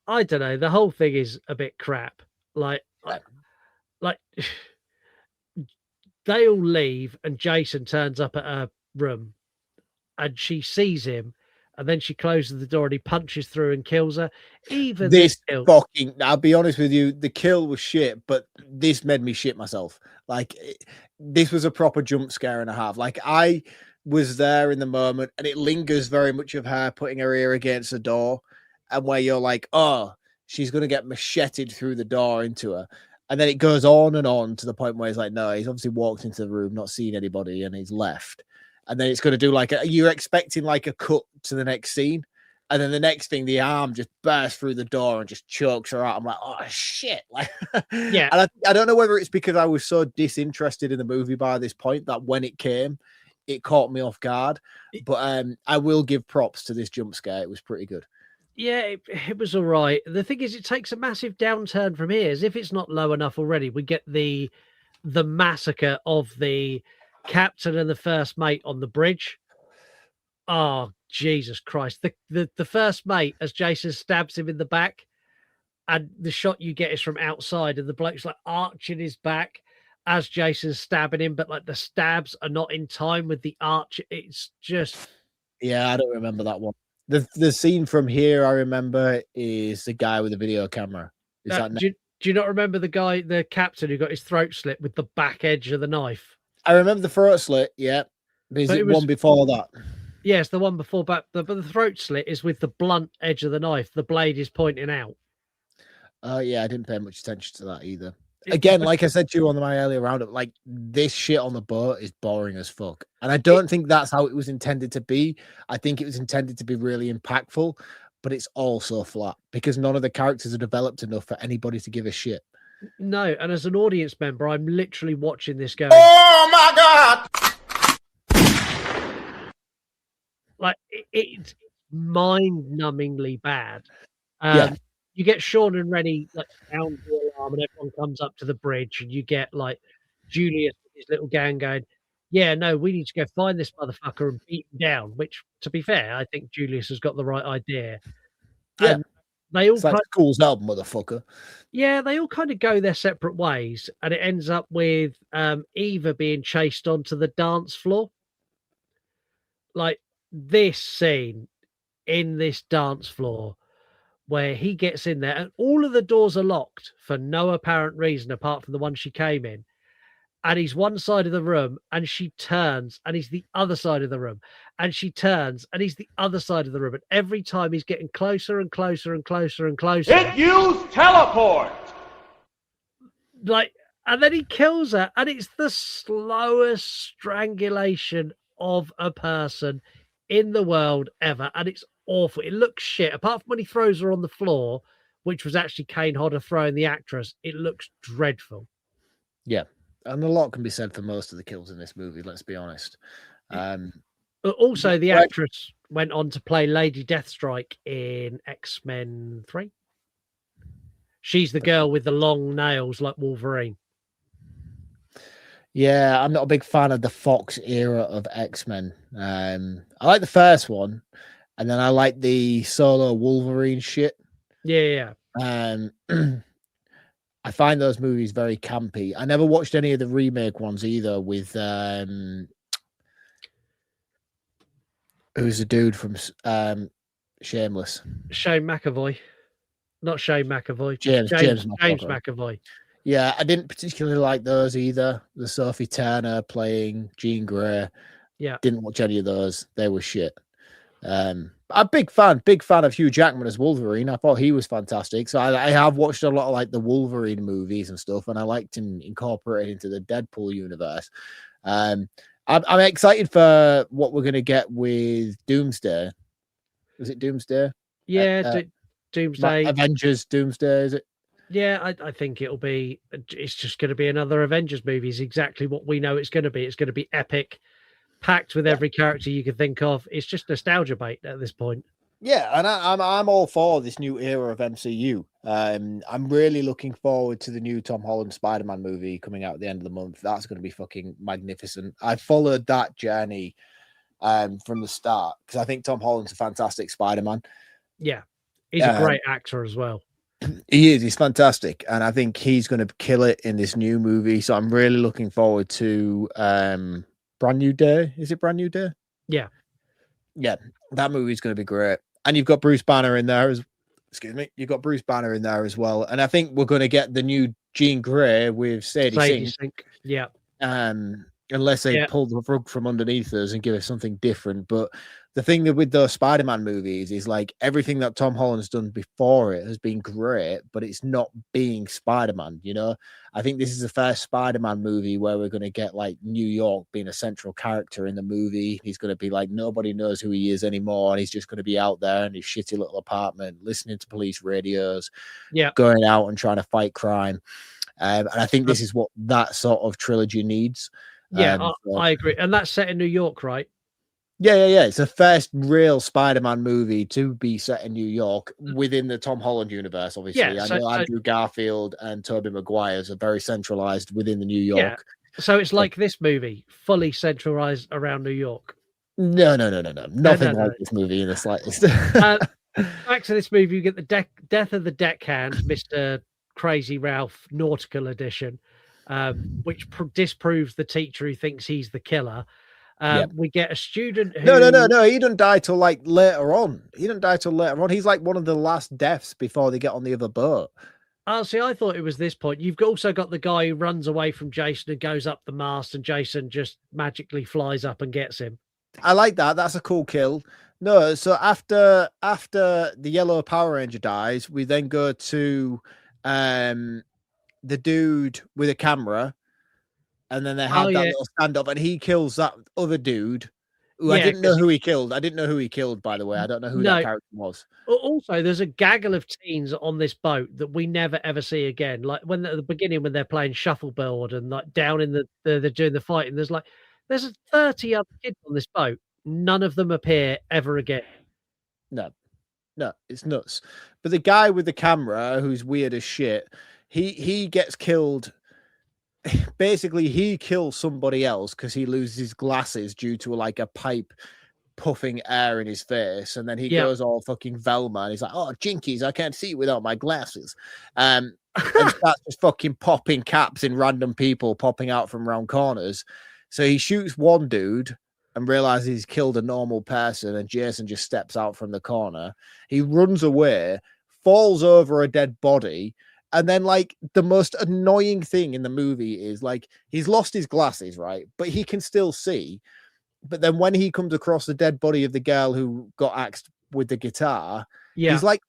I don't know. The whole thing is a bit crap. Like, they all leave and Jason turns up at her room and she sees him and then she closes the door and he punches through and kills her. Even this kill. fucking, I'll be honest with you, the kill was shit, but this made me shit myself. Like, this was a proper jump scare and a half. Like, I was there in the moment and it lingers very much of her putting her ear against the door and where you're like, oh, she's going to get macheted through the door into her. And then it goes on and on to the point where he's like, no, he's obviously walked into the room, not seen anybody, and he's left. And then it's going to do like you're expecting like a cut to the next scene. And then the next thing, the arm just bursts through the door and just chokes her out. I'm like, oh shit. Like, yeah. And I don't know whether it's because I was so disinterested in the movie by this point that when it came, it caught me off guard. But I will give props to this jump scare. It was pretty good. Yeah, it was all right. The thing is, it takes a massive downturn from here. As if it's not low enough already, we get the massacre of the captain and the first mate on the bridge. Oh, Jesus Christ. The first mate, as Jason stabs him in the back, and the shot you get is from outside, and the bloke's like arching his back as Jason's stabbing him, but like the stabs are not in time with the arch. It's just... Yeah, I don't remember that one. The scene from here I remember is the guy with the video camera. Is that Do you not remember the guy, the captain who got his throat slit with the back edge of the knife? I remember the throat slit, yeah. But is But it it was- one before that? Yes, the one before, but the throat slit is with the blunt edge of the knife. The blade is pointing out. Oh yeah, I didn't pay much attention to that either. It- Again, like I said to you on my earlier roundup, like this shit on the boat is boring as fuck. And I don't think that's how it was intended to be. I think it was intended to be really impactful, but it's also flat because none of the characters are developed enough for anybody to give a shit. No, and as an audience member, I'm literally watching this going, Oh my God! like it's mind-numbingly bad. Yeah. You get Sean and Rennie like sound the alarm, and everyone comes up to the bridge, and you get like Julius with his little gang going, "Yeah, no, we need to go find this motherfucker and beat him down." Which, to be fair, I think Julius has got the right idea. Yeah. And they all It's like kind school's out, motherfucker. yeah, they all kind of go their separate ways, and it ends up with Eva being chased onto the dance floor. Like this scene in this dance floor where he gets in there and all of the doors are locked for no apparent reason apart from the one she came in. And he's one side of the room and she turns and he's the other side of the room. And she turns and he's the other side of the room. And every time he's getting closer and closer and closer and closer. Use teleport! Like, and then he kills her, and it's the slowest strangulation of a person in the world ever, and it's awful. It looks shit. Apart from when he throws her on the floor, which was actually Kane Hodder throwing the actress, it looks dreadful. Yeah. And a lot can be said for most of the kills in this movie, let's be honest. But also, the actress went on to play Lady Deathstrike in X-Men 3. She's the girl with the long nails like Wolverine. Yeah, I'm not a big fan of the Fox era of X-Men. I like the first one, and then I like the solo Wolverine shit. Yeah. I find those movies very campy. I never watched any of the remake ones either with who's the dude from Shameless? Shane McAvoy. Not Shane McAvoy. James McAvoy. Yeah, I didn't particularly like those either. The Sophie Turner playing Jean Grey. Yeah. Didn't watch any of those. They were shit. I'm a big fan of Hugh Jackman as Wolverine. I thought he was fantastic. So I have watched a lot of like the Wolverine movies and stuff, and I liked him incorporated into the Deadpool universe. I'm excited for what we're going to get with Doomsday. Is it Doomsday? Yeah, Doomsday. Avengers Doomsday, is it? Yeah, I think it's just going to be another Avengers movie. Is exactly what we know it's going to be. It's going to be epic, packed with every character you could think of. It's just nostalgia bait at this point. Yeah, and I'm all for this new era of MCU. I'm really looking forward to the new Tom Holland Spider-Man movie coming out at the end of the month. That's going to be fucking magnificent. I followed that journey from the start because I think Tom Holland's a fantastic Spider-Man. Yeah, he's a great actor as well. He is. He's fantastic, and I think he's going to kill it in this new movie. So I'm really looking forward to Brand New Day. Is it Brand New Day? Yeah, that movie's going to be great. And you've got Bruce Banner in there you've got Bruce Banner in there as well. And I think we're going to get the new Jean Grey with Sadie Sink. Yeah. Unless they pull the rug from underneath us and give us something different. But the thing that with those Spider-Man movies is like everything that Tom Holland's done before it has been great, but it's not being Spider-Man, you know? I think this is the first Spider-Man movie where we're going to get like New York being a central character in the movie. He's going to be like, nobody knows who he is anymore. And he's just going to be out there in his shitty little apartment, listening to police radios, going out and trying to fight crime. And I think this is what that sort of trilogy needs. Yeah, I agree. And that's set in New York, right? Yeah. It's the first real Spider-Man movie to be set in New York within the Tom Holland universe, obviously. I know Andrew Garfield and Tobey Maguire's are very centralized within the New York. Yeah. So it's like this movie, fully centralized around New York. No. Nothing like this movie in the slightest. Back to this movie, you get the death of the deckhand, Mr. Crazy Ralph Nautical Edition, which disproves the teacher who thinks he's the killer. Yeah. We get a student who No. He doesn't die till like later on. He's like one of the last deaths before they get on the other boat. Oh, see, I thought it was this point. You've also got the guy who runs away from Jason and goes up the mast, and Jason just magically flies up and gets him. I like that. That's a cool kill. No, so after the yellow Power Ranger dies, we then go to the dude with a camera, and then they have that little standoff, and he kills that other dude who I didn't know who he killed. I didn't know who he killed, by the way. I don't know who that character was. Also, there's a gaggle of teens on this boat that we never ever see again. Like when at the beginning when they're playing shuffleboard and like down in they're doing the fighting. There's 30 other kids on this boat. None of them appear ever again. No, it's nuts. But the guy with the camera, who's weird as shit, he gets killed. Basically, he kills somebody else because he loses his glasses due to like a pipe puffing air in his face, and then he goes all fucking Velma, and he's like, "Oh, jinkies, I can't see without my glasses," and starts just fucking popping caps in random people popping out from round corners. So he shoots one dude and realizes he's killed a normal person, and Jason just steps out from the corner. He runs away, falls over a dead body. And then, like, the most annoying thing in the movie is, like, he's lost his glasses, right? But he can still see. But then when he comes across the dead body of the girl who got axed with the guitar, he's, like,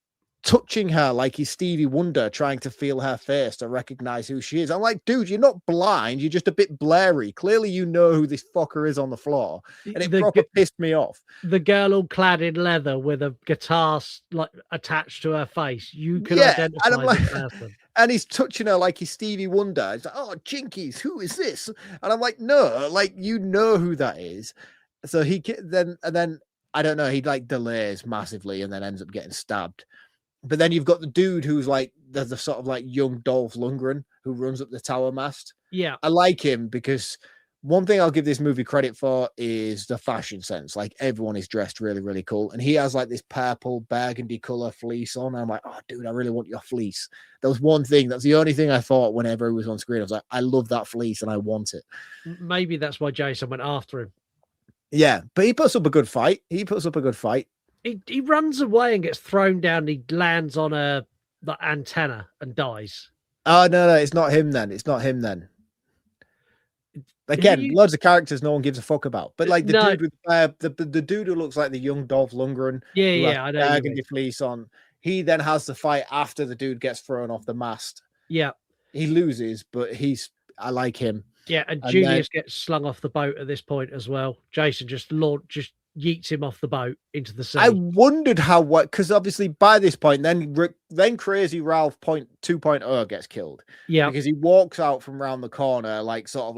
touching her like he's Stevie Wonder, trying to feel her face to recognize who she is. I'm like, dude, you're not blind. You're just a bit blurry. Clearly, you know who this fucker is on the floor. And it proper pissed me off. The girl all clad in leather with a guitar like attached to her face. You can identify and I'm like, this person. And he's touching her like he's Stevie Wonder. He's like, "Oh, jinkies, who is this?" And I'm like, "No, like you know who that is." So he then I don't know. He like delays massively and then ends up getting stabbed. But then you've got the dude who's like the sort of like young Dolph Lundgren who runs up the tower mast. Yeah, I like him because one thing I'll give this movie credit for is the fashion sense. Like everyone is dressed really, really cool. And he has like this purple burgundy color fleece on. I'm like, "Oh, dude, I really want your fleece." That was one thing. That's the only thing I thought whenever he was on screen. I was like, I love that fleece and I want it. Maybe that's why Jason went after him. Yeah, but he puts up a good fight. He runs away and gets thrown down. He lands on the antenna and dies. Oh, no, it's not him then. Again, loads of characters no one gives a fuck about. But like the dude with the dude who looks like the young Dolph Lundgren, I know, burgundy fleece on. He then has the fight after the dude gets thrown off the mast. Yeah, he loses, but I like him. Yeah, and Julius gets slung off the boat at this point as well. Jason just yeets him off the boat into the sea. I wondered because obviously by this point, then Crazy Ralph 2.0 gets killed. Yeah, because he walks out from around the corner, like sort of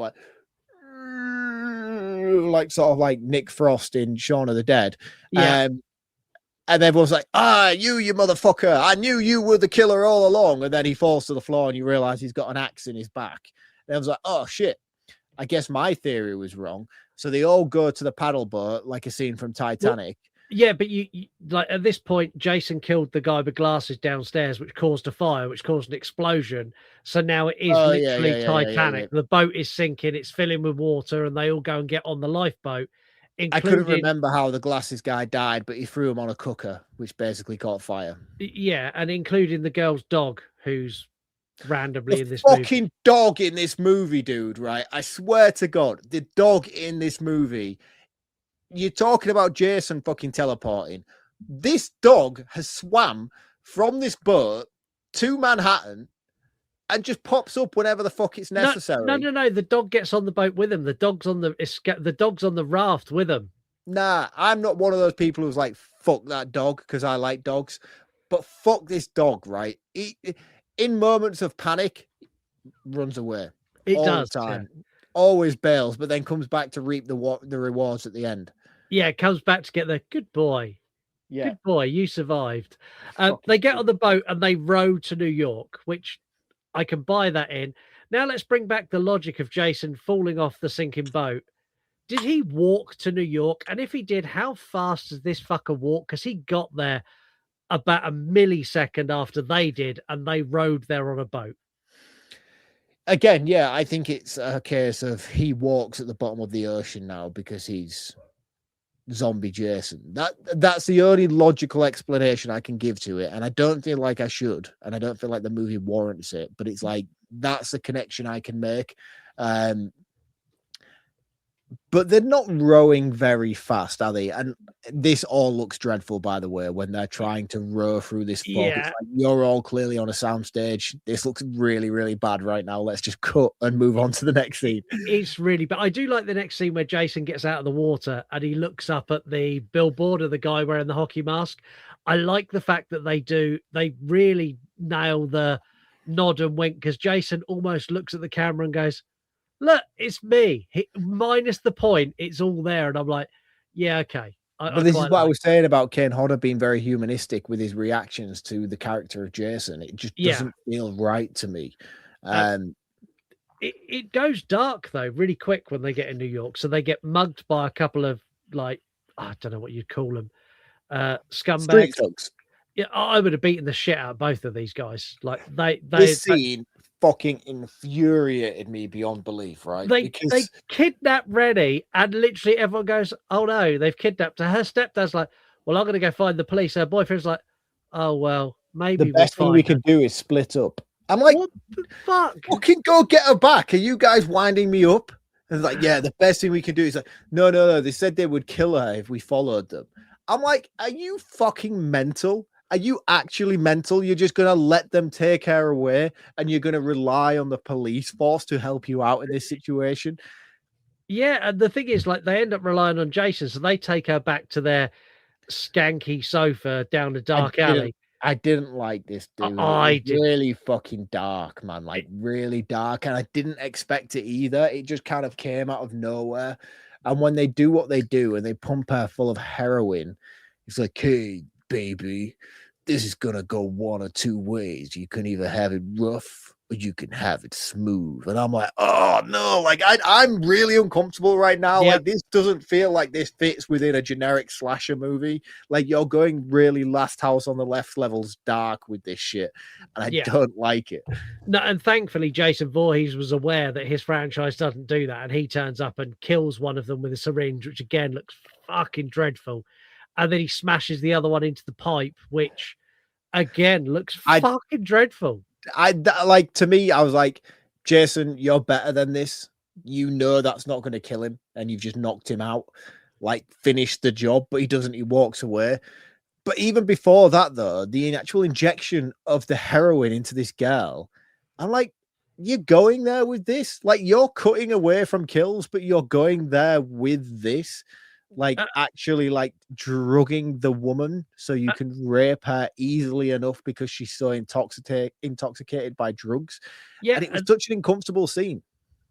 like Nick Frost in Shaun of the Dead. Yeah. And everyone's like, you motherfucker. I knew you were the killer all along. And then he falls to the floor and you realize he's got an axe in his back. And I was like, oh, shit. I guess my theory was wrong. So they all go to the paddle boat, like a scene from Titanic. Well, yeah, but you like at this point, Jason killed the guy with glasses downstairs, which caused a fire, which caused an explosion. So now it is literally Titanic. The boat is sinking, it's filling with water, and they all go and get on the lifeboat. I couldn't remember how the glasses guy died, but he threw him on a cooker, which basically caught fire. Yeah, and including the girl's dog, who's randomly in this fucking dog in this movie, dude, right? I swear to God, the dog in this movie, you're talking about Jason fucking teleporting. This dog has swam from this boat to Manhattan and just pops up whenever the fuck it's necessary. No. The dog gets on the boat with him. The dog's on the raft with him. Nah, I'm not one of those people who's like, fuck that dog because I like dogs. But fuck this dog, right? In moments of panic, runs away. It all does. the time. Yeah. Always bails, but then comes back to reap the rewards at the end. Yeah, it comes back to get the good boy. Yeah. Good boy, you survived. They get on the boat and they row to New York, which I can buy that in. Now let's bring back the logic of Jason falling off the sinking boat. Did he walk to New York? And if he did, how fast does this fucker walk? Because he got there about a millisecond after they did, and they rode there on a boat. again, yeah, I think it's a case of he walks at the bottom of the ocean now because he's zombie Jason. That's the only logical explanation I can give to it, and I don't feel like I should, and I don't feel like the movie warrants it. But it's like that's the connection I can make. But they're not rowing very fast, are they? And this all looks dreadful, by the way, when they're trying to row through this fog. Yeah. It's like you're all clearly on a soundstage. This looks really, really bad right now. Let's just cut and move on to the next scene. It's really bad. I do like the next scene where Jason gets out of the water and he looks up at the billboard of the guy wearing the hockey mask. I like the fact that they really nail the nod and wink, because Jason almost looks at the camera and goes, look, it's me. Minus the point, it's all there. And I'm like, yeah, okay. But this is what I was saying about Kane Hodder being very humanistic with his reactions to the character of Jason. It just doesn't feel right to me. It goes dark though really quick when they get in New York. So they get mugged by a couple of, like, I don't know what you'd call them, scumbags. Street thugs. Yeah, I would have beaten the shit out of both of these guys. Like this scene fucking infuriated me beyond belief, right? They kidnap Rennie, and literally everyone goes, oh no, they've kidnapped her. Her stepdad's like, well, I'm going to go find the police. Her boyfriend's like, oh, well, maybe the best thing we can do is split up. I'm like, what the fuck? Fucking go get her back. Are you guys winding me up? And it's like, yeah, the best thing we can do is like, no. They said they would kill her if we followed them. I'm like, are you fucking mental? Are you actually mental? You're just going to let them take her away and you're going to rely on the police force to help you out in this situation? Yeah, and the thing is, like, they end up relying on Jason, so they take her back to their skanky sofa down a dark alley. I didn't like this, dude. I did. Really fucking dark, man. Like, really dark. And I didn't expect it either. It just kind of came out of nowhere. And when they do what they do and they pump her full of heroin, it's like, hey, baby, this is gonna go one or two ways. You can either have it rough or you can have it smooth. And I'm like, oh no, like I'm really uncomfortable right now. Yep. Like, this doesn't feel like this fits within a generic slasher movie. Like, you're going really Last House on the Left levels dark with this shit, and I don't like it. No, and thankfully Jason Voorhees was aware that his franchise doesn't do that, and he turns up and kills one of them with a syringe, which again looks fucking dreadful. And then he smashes the other one into the pipe, which again looks fucking dreadful. Like, to me, I was like, Jason, you're better than this. You know that's not going to kill him, and you've just knocked him out. Like, finish the job, but he doesn't. He walks away. But even before that, though, the actual injection of the heroin into this girl, I'm like, you're going there with this? Like, you're cutting away from kills, but you're going there with this? Like, actually, like, drugging the woman so you can rape her easily enough because she's so intoxicated by drugs. Yeah, and it was such an uncomfortable scene.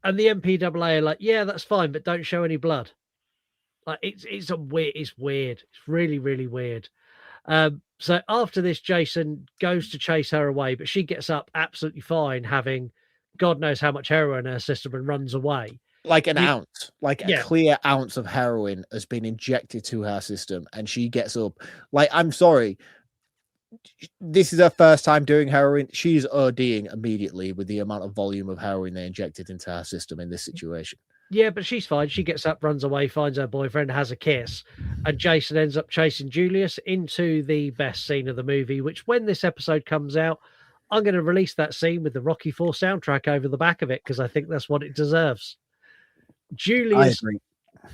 And the MPAA are like, yeah, that's fine, but don't show any blood. Like, it's weird. It's really, really weird. So after this, Jason goes to chase her away, but she gets up absolutely fine, having God knows how much heroin in her system, and runs away. Like an ounce, like a clear ounce of heroin has been injected to her system, and she gets up. Like, I'm sorry, this is her first time doing heroin. She's ODing immediately with the amount of volume of heroin they injected into her system in this situation. Yeah, but she's fine. She gets up, runs away, finds her boyfriend, has a kiss, and Jason ends up chasing Julius into the best scene of the movie, which, when this episode comes out, I'm going to release that scene with the Rocky IV soundtrack over the back of it, because I think that's what it deserves. Julius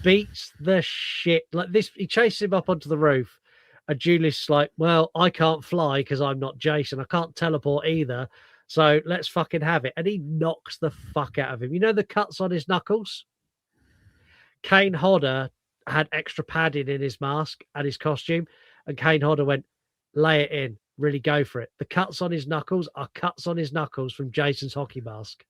beats the shit like this. He chases him up onto the roof, and Julius is like, well, I can't fly because I'm not Jason. I can't teleport either. So let's fucking have it. And he knocks the fuck out of him. You know the cuts on his knuckles? Kane Hodder had extra padding in his mask and his costume, and Kane Hodder went, lay it in, really go for it. The cuts on his knuckles are cuts on his knuckles from Jason's hockey mask.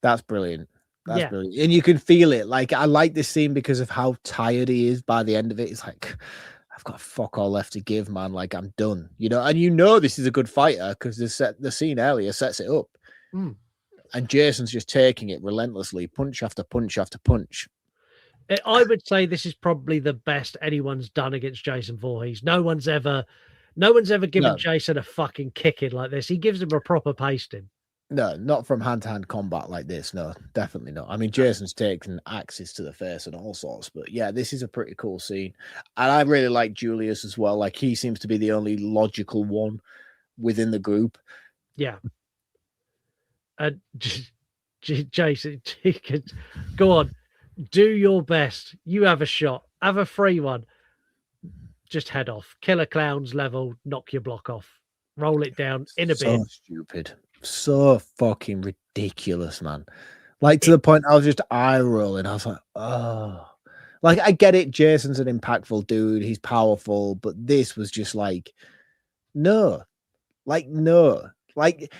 That's brilliant. That's brilliant. And you can feel it. Like, I like this scene because of how tired he is by the end of it. It's like, I've got fuck all left to give, man. Like, I'm done, you know. And you know this is a good fighter because the scene earlier sets it up. And Jason's just taking it relentlessly, punch after punch after punch. I would say this is probably the best anyone's done against Jason Voorhees. No one's ever given Jason a fucking kicking like this. He gives him a proper pasting. No, not from hand-to-hand combat like this. No, definitely not. I mean, Jason's taken axes to the face and all sorts, but yeah, this is a pretty cool scene. And I really like Julius as well. Like, he seems to be the only logical one within the group. Yeah. And Jason, go on, do your best. You have a shot. Have a free one. Just head off. Killer Clowns level, knock your block off. Roll it down in a bin. So stupid. So fucking ridiculous, man. Like, to the point I was just eye rolling. I was like, oh. Like, I get it. Jason's an impactful dude. He's powerful. But this was just like, no. Like, no. Like,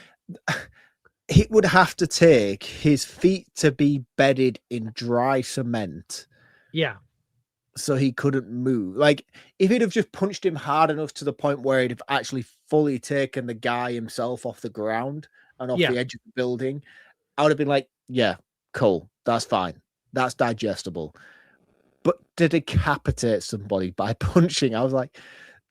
he would have to take his feet to be bedded in dry cement. Yeah. So he couldn't move. Like, if he'd have just punched him hard enough to the point where he'd have actually fully taken the guy himself off the ground and off the edge of the building, I would have been like, yeah, cool. That's fine. That's digestible. But to decapitate somebody by punching, I was like,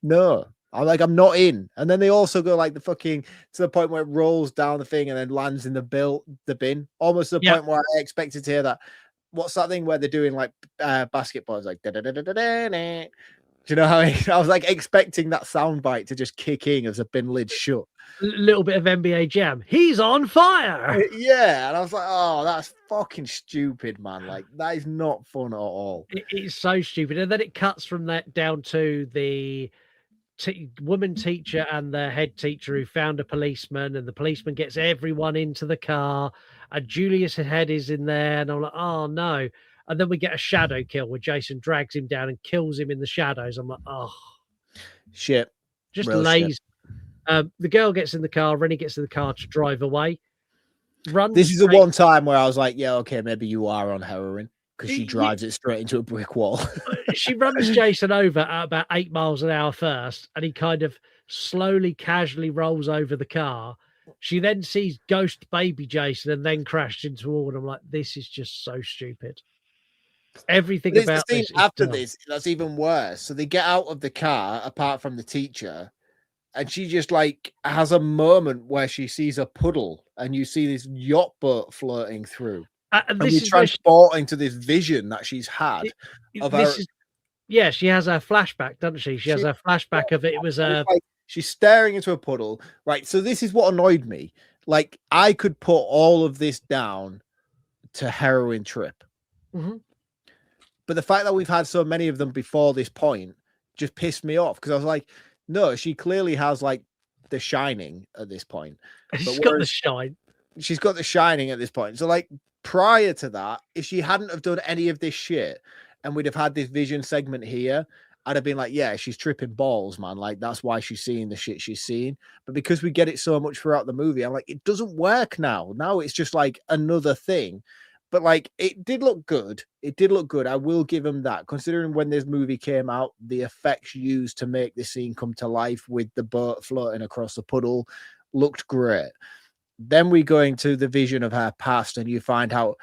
no. I'm not in. And then they also go like the fucking to the point where it rolls down the thing and then lands in the bin, almost to the point where I expected to hear that. What's that thing where they're doing like basketball? It's like, da, da, da, da, da, da, da. Do you know how I was like expecting that sound bite to just kick in as a bin lid shut? A little bit of NBA Jam. He's on fire. Yeah. And I was like, oh, that's fucking stupid, man. Like, that is not fun at all. It's so stupid. And then it cuts from that down to the woman teacher and the head teacher who found a policeman, and the policeman gets everyone into the car, and Julius' head is in there, and I'm like, oh no. And then we get a shadow kill where Jason drags him down and kills him in the shadows. I'm like, oh shit, just lazy. The girl gets in the car, Rennie gets in the car to drive away. This is the one time where I was like, yeah, okay, maybe you are on heroin, because she drives it straight into a brick wall. She runs Jason over at about 8 miles an hour first, and he kind of slowly, casually rolls over the car. She then sees ghost baby Jason and then crashed into a wall. And I'm like, this is just so stupid. Everything about the scene this after this, that's even worse. So they get out of the car, apart from the teacher, and she just like has a moment where she sees a puddle, and you see this yacht boat floating through. And we're transporting to this vision that she's had of her. Yeah, she has a flashback, doesn't she? She has a flashback of it. It was like, she's staring into a puddle, right? So this is what annoyed me. Like, I could put all of this down to heroin trip, but the fact that we've had so many of them before this point just pissed me off, because I was like, no, she clearly has like the Shining at this point. She's got the shine. She's got the Shining at this point. So like, prior to that, if she hadn't have done any of this shit and we'd have had this vision segment here, I'd have been like, yeah, she's tripping balls, man. Like, that's why she's seeing the shit she's seeing. But because we get it so much throughout the movie, I'm like, it doesn't work now. Now it's just like another thing. But like, it did look good. It did look good. I will give him that. Considering when this movie came out, the effects used to make this scene come to life with the boat floating across the puddle looked great. Then we go into the vision of her past, and you find out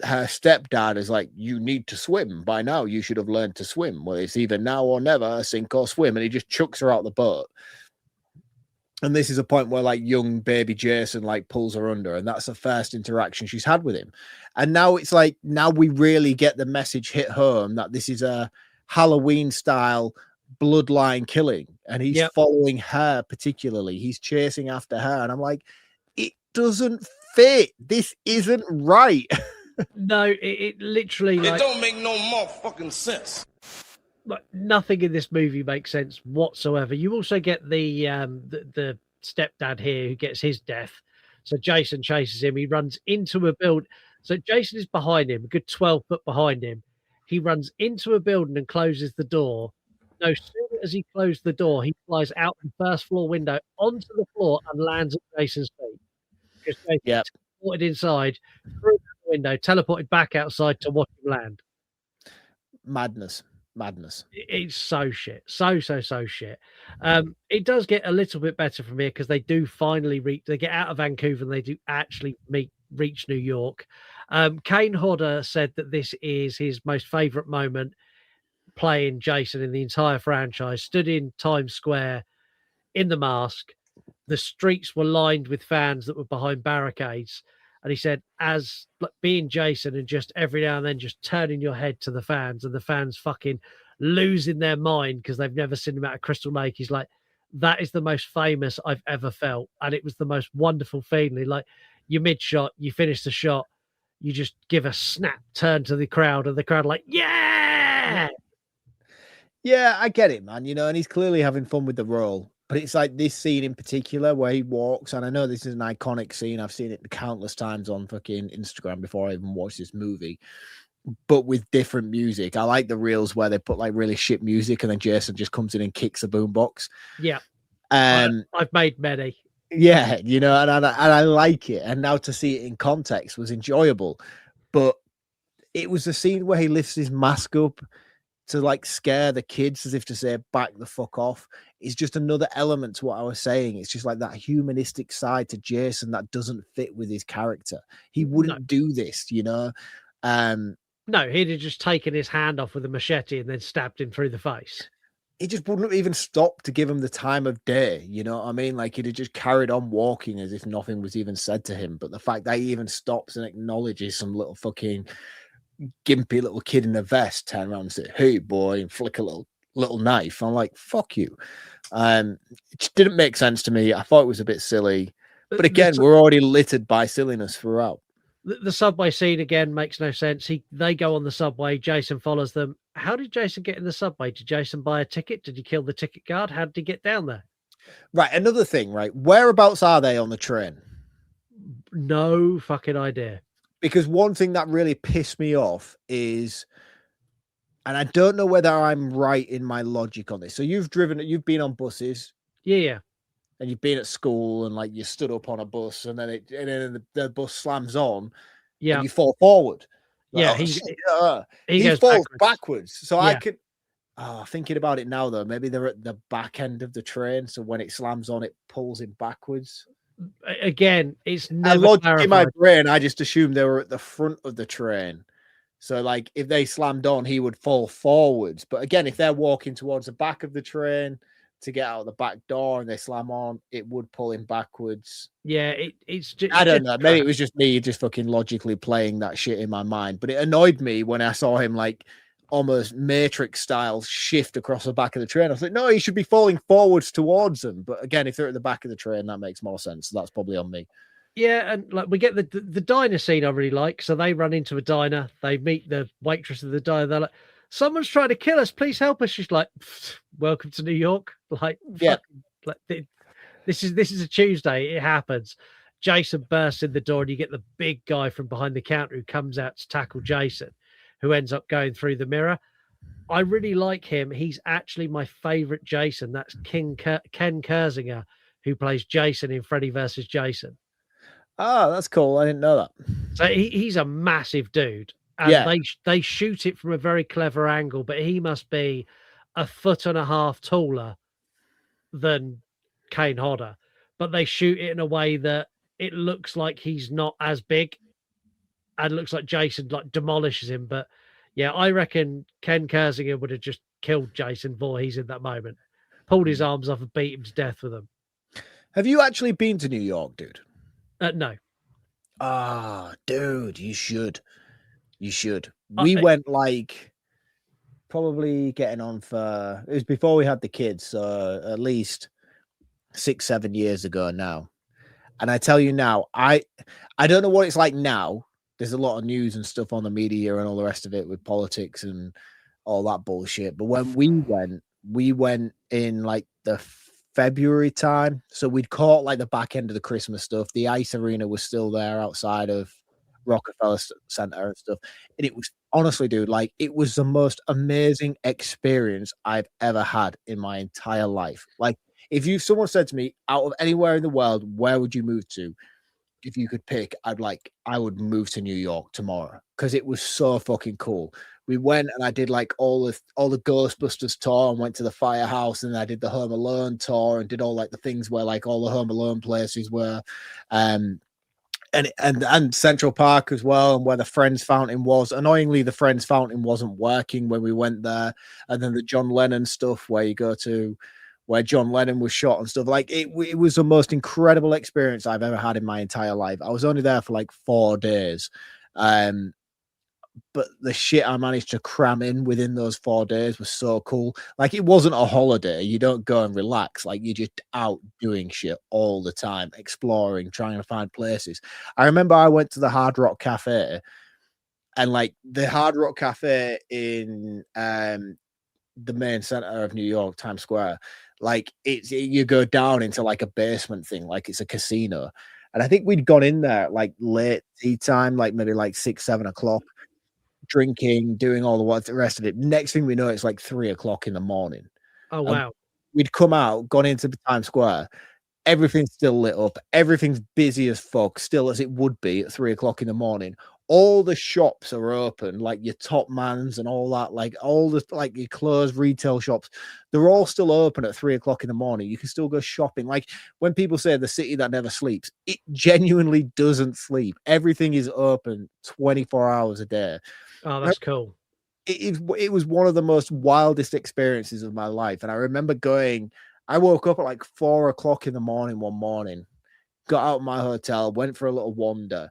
her stepdad is like, you need to swim. By now, you should have learned to swim. Well, it's either now or never, sink or swim. And he just chucks her out the boat. And this is a point where like young baby Jason like pulls her under, and that's the first interaction she's had with him. And now it's like, now we really get the message hit home that this is a Halloween style bloodline killing, and he's following her particularly. He's chasing after her, and I'm like, it doesn't fit. This isn't right. No, it literally it don't make no more fucking sense. Like, nothing in this movie makes sense whatsoever. You also get the stepdad here who gets his death. So Jason chases him. He runs into a build. So Jason is behind him, a good 12 foot behind him. He runs into a building and closes the door. No sooner as he closed the door, he flies out the first floor window onto the floor and lands at Jason's feet. Because Jason teleported inside, through the window, teleported back outside to watch him land. Madness. It's so shit. So shit. It does get a little bit better from here, because they do finally they get out of Vancouver and they do actually reach New York. Kane Hodder said that this is his most favorite moment playing Jason in the entire franchise. Stood in Times Square in the mask, the streets were lined with fans that were behind barricades. And he said, as being Jason and just every now and then just turning your head to the fans and the fans fucking losing their mind because they've never seen him out of Crystal Lake. He's like, that is the most famous I've ever felt. And it was the most wonderful feeling. Like, you mid shot, you finish the shot, you just give a snap turn to the crowd, and the crowd like, yeah. Yeah, I get it, man. You know, and he's clearly having fun with the role. But it's like this scene in particular where he walks, and I know this is an iconic scene. I've seen it countless times on fucking Instagram before I even watched this movie. But with different music. I like the reels where they put like really shit music and then Jason just comes in and kicks a boombox. Yeah. I've made many. Yeah, you know, and I like it. And now to see it in context was enjoyable. But it was the scene where he lifts his mask up to like scare the kids as if to say, back the fuck off. It's just another element to what I was saying. It's just like that humanistic side to Jason that doesn't fit with his character. He wouldn't do this, you know? No, he'd have just taken his hand off with a machete and then stabbed him through the face. He just wouldn't even stop to give him the time of day. You know what I mean? Like he'd have just carried on walking as if nothing was even said to him. But the fact that he even stops and acknowledges some little fucking gimpy little kid in a vest, turn around and say, hey boy, and flick a little knife. I'm like, fuck you. It just didn't make sense to me. I thought it was a bit silly. But again, we're already littered by silliness throughout. The subway scene again makes no sense. They go on the subway. Jason follows them. How did Jason get in the subway? Did Jason buy a ticket? Did he kill the ticket guard? How did he get down there? Right. Another thing, right? Whereabouts are they on the train? No fucking idea. Because one thing that really pissed me off is, and I don't know whether I'm right in my logic on this. So you've been on buses. Yeah. And you've been at school and like you stood up on a bus and then the bus slams on. Yeah. And you fall forward. Like, he falls goes backwards. So I could, thinking about it now though, maybe they're at the back end of the train. So when it slams on, it pulls him backwards. Again, it's never clarified. In my brain, I just assumed they were at the front of the train. So like if they slammed on, he would fall forwards. But again, if they're walking towards the back of the train to get out the back door and they slam on, it would pull him backwards. Yeah, it's just, I don't know. Maybe it was just me just fucking logically playing that shit in my mind. But it annoyed me when I saw him like almost Matrix style shift across the back of the train. I was like, no, he should be falling forwards towards them. But again, if they're at the back of the train, that makes more sense. So that's probably on me. Yeah, and like we get the diner scene I really like. So they run into a diner, they meet the waitress of the diner, they're like, someone's trying to kill us, please help us. She's like, welcome to New York. Like, yeah, like this is a Tuesday, it happens. Jason bursts in the door and you get the big guy from behind the counter who comes out to tackle Jason, who ends up going through the mirror. I really like him. He's actually my favorite Jason. That's Ken Kersinger, who plays Jason in Freddy versus Jason. Oh, that's cool. I didn't know that. So he's a massive dude. And they shoot it from a very clever angle, but he must be 1.5 foot taller than Kane Hodder. But they shoot it in a way that it looks like he's not as big and looks like Jason like demolishes him. But yeah, I reckon Ken Kersinger would have just killed Jason Voorhees in that moment, pulled his arms off and beat him to death with them. Have you actually been to New York, dude? No. Ah, dude, you should. You should. We went like probably getting on for, it was before we had the kids, so at least 6-7 years ago now. And I tell you now, I don't know what it's like now. There's a lot of news and stuff on the media and all the rest of it with politics and all that bullshit. But when we went in like the February time. So we'd caught like the back end of the Christmas stuff. The ice arena was still there outside of Rockefeller Center and stuff. And it was honestly, dude, like it was the most amazing experience I've ever had in my entire life. Like if someone said to me, out of anywhere in the world, where would you move to? If you could pick, I would move to New York tomorrow because it was so fucking cool. We went and I did like all the Ghostbusters tour and went to the firehouse, and I did the Home Alone tour and did all like the things where like all the Home Alone places were, and Central Park as well, and where the Friends Fountain was. Annoyingly, the Friends Fountain wasn't working when we went there, and then the John Lennon stuff where you go to where John Lennon was shot and stuff. Like it was the most incredible experience I've ever had in my entire life. I was only there for like 4 days. But the shit I managed to cram in within those 4 days was so cool. Like it wasn't a holiday. You don't go and relax. Like you're just out doing shit all the time, exploring, trying to find places. I remember I went to the Hard Rock Cafe, and like the Hard Rock Cafe in the main center of New York, Times Square, like you go down into like a basement thing, like it's a casino. And I think we'd gone in there at like late tea time, like maybe like 6, 7 o'clock, drinking, doing all the rest of it. Next thing we know, it's like 3 o'clock in the morning. Oh, wow. We'd come out, gone into Times Square. Everything's still lit up. Everything's busy as fuck, still as it would be at 3 o'clock in the morning. All the shops are open, like your Top Mans and all that, like all the like your clothes retail shops, they're all still open at 3 o'clock in the morning. You can still go shopping. Like when people say the city that never sleeps, it genuinely doesn't sleep. Everything is open 24 hours a day. Oh, that's cool. It was one of the most wildest experiences of my life. And I remember I woke up at like 4 o'clock in the morning one morning, got out of my hotel, went for a little wander.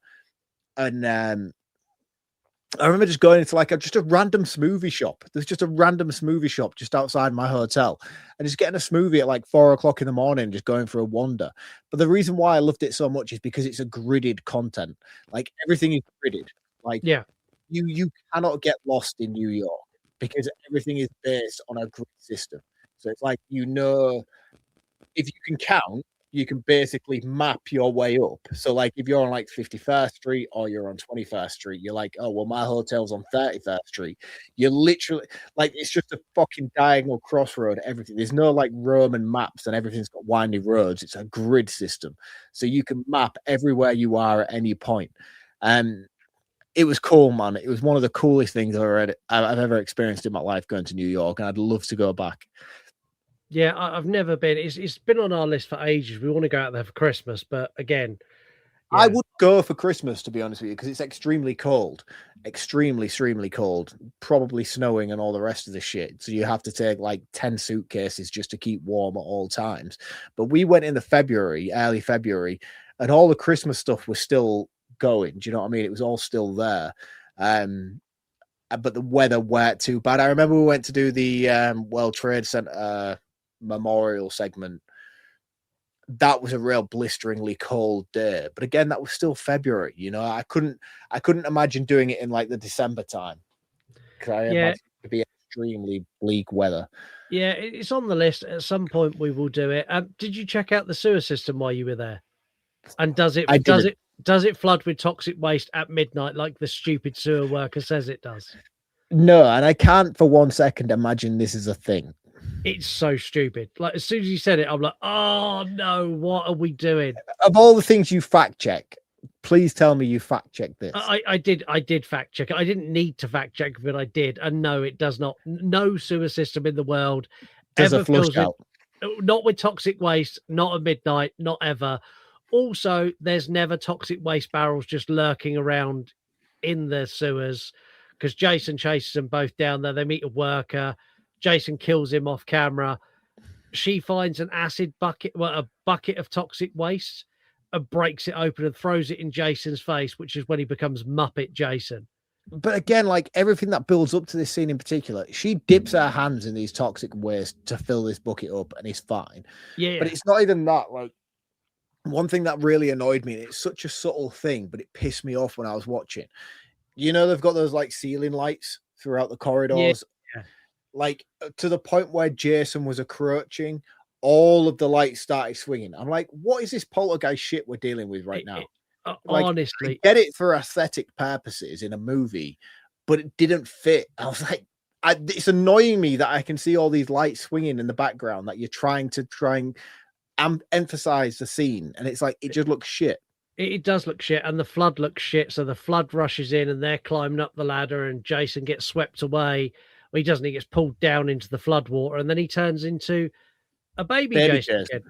And I remember just going into like just a random smoothie shop. There's just a random smoothie shop just outside my hotel, and just getting a smoothie at like 4 o'clock in the morning, just going for a wander. But the reason why I loved it so much is because it's a gridded content. Like everything is gridded. Like you cannot get lost in New York because everything is based on a grid system. So it's like, if you can count, you can basically map your way up. So like if you're on like 51st Street or you're on 21st Street, you're like, oh, well, my hotel's on 31st Street. You're literally like, it's just a fucking diagonal crossroad, everything. There's no like Roman maps and everything's got winding roads. It's a grid system. So you can map everywhere you are at any point. It was cool, man. It was one of the coolest things I've ever experienced in my life, going to New York, and I'd love to go back. Yeah, I've never been. It's been on our list for ages. We want to go out there for Christmas, but again, I would go for Christmas, to be honest with you, because it's extremely cold, extremely cold, probably snowing and all the rest of the shit. So you have to take like 10 suitcases just to keep warm at all times. But we went in early February, and all the Christmas stuff was still going. Do you know what I mean? It was all still there. But the weather weren't too bad. I remember we went to do the World Trade Center memorial segment. That was a real blisteringly cold day, but again, that was still February. You know, I couldn't imagine doing it in like the December time, because I imagine it to be extremely bleak weather. Yeah, it's on the list. At some point we will do it. Did you check out the sewer system while you were there? And does it flood with toxic waste at midnight like the stupid sewer worker says it does? No, and I can't for 1 second imagine this is a thing. It's so stupid. Like as soon as you said it, I'm like, oh no, what are we doing? Of all the things you fact check, please tell me you fact check this. I did fact check it. I didn't need to fact check, but I did. And no, it does not. No sewer system in the world does ever a flush out. Not with toxic waste, not at midnight, not ever. Also, there's never toxic waste barrels just lurking around in the sewers, because Jason chases them both down there. They meet a worker. Jason kills him off camera. She finds an acid bucket, a bucket of toxic waste, and breaks it open and throws it in Jason's face, which is when he becomes Muppet Jason. But again, like everything that builds up to this scene in particular, she dips her hands in these toxic waste to fill this bucket up, and he's fine. Yeah. But it's not even that. Like, one thing that really annoyed me, and it's such a subtle thing, but it pissed me off when I was watching. You know, they've got those like ceiling lights throughout the corridors. Yeah. Like to the point where Jason was approaching, all of the lights started swinging. I'm like, what is this poltergeist shit we're dealing with right now? Like, honestly, I get it for aesthetic purposes in a movie, but it didn't fit. I was like, it's annoying me that I can see all these lights swinging in the background that you're trying and emphasize the scene, and it's like it just looks shit. It does look shit, and the flood looks shit. So the flood rushes in, and they're climbing up the ladder, and Jason gets swept away. Well, he doesn't. He gets pulled down into the flood water, and then he turns into a baby Jason again.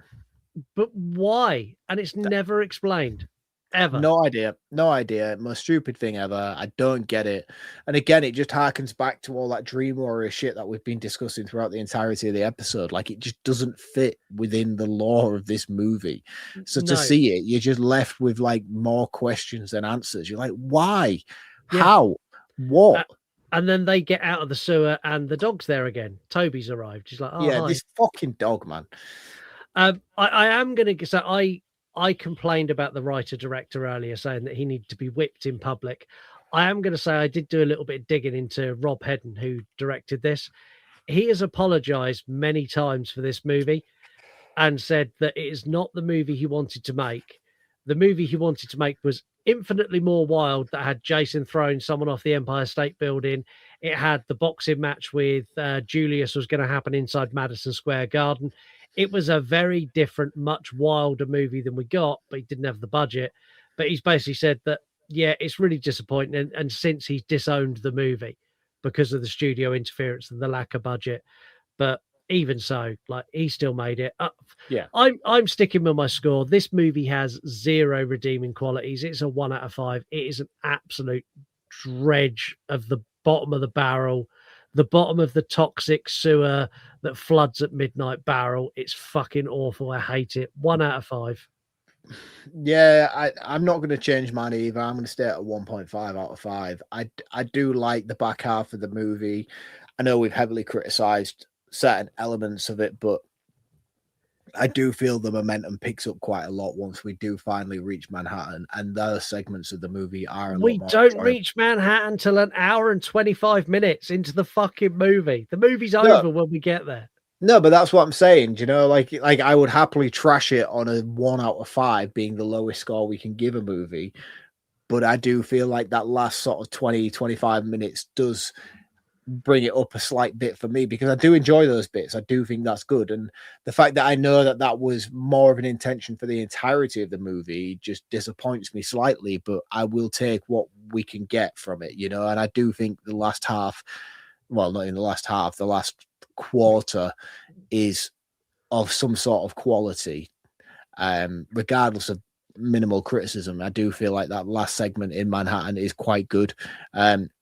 But why? And it's never explained. ever. No idea. No idea. Most stupid thing ever. I don't get it. And again, it just harkens back to all that Dream Warrior shit that we've been discussing throughout the entirety of the episode. Like, it just doesn't fit within the lore of this movie. So to No. see it, you're just left with like more questions than answers. You're like, why? Yeah. How? What? And then they get out of the sewer and the dog's there again. Toby's arrived. She's like, oh, Yeah, hi. this fucking dog, man. I am going to say I complained about the writer director earlier, saying that he needed to be whipped in public. I am going to say I did do a little bit of digging into Rob Hedden, who directed this. He has apologized many times for this movie and said that it is not the movie he wanted to make. The movie he wanted to make was infinitely more wild, that had Jason throwing someone off the Empire State Building. It had the boxing match with Julius was going to happen inside Madison Square Garden. It was a very different, much wilder movie than we got, but he didn't have the budget. But he's basically said that, yeah, it's really disappointing. And since he's disowned the movie because of the studio interference and the lack of budget. But even so, like, he still made it. Yeah. I'm sticking with my score. This movie has 0 redeeming qualities. It's a 1 out of 5. It is an absolute dredge of the bottom of the barrel, the bottom of the toxic sewer that floods at midnight barrel. It's fucking awful. I hate it. 1 out of 5. Yeah, I'm not going to change mine either. I'm going to stay at a 1.5 out of 5. I do like the back half of the movie. I know we've heavily criticized certain elements of it, but I do feel the momentum picks up quite a lot once we do finally reach Manhattan, and those segments of the movie are. We don't reach Manhattan till an hour and 25 minutes into the fucking movie. The movie's over when we get there. No, but that's what I'm saying. You know, like I would happily trash it on a 1 out of 5 being the lowest score we can give a movie. But I do feel like that last sort of 20, 25 minutes does bring it up a slight bit for me, because I do enjoy those bits. I do think that's good. And the fact that I know that that was more of an intention for the entirety of the movie just disappoints me slightly, but I will take what we can get from it, you know. And I do think the last half, well, not in the last half, the last quarter is of some sort of quality, regardless of minimal criticism. I do feel like that last segment in Manhattan is quite good.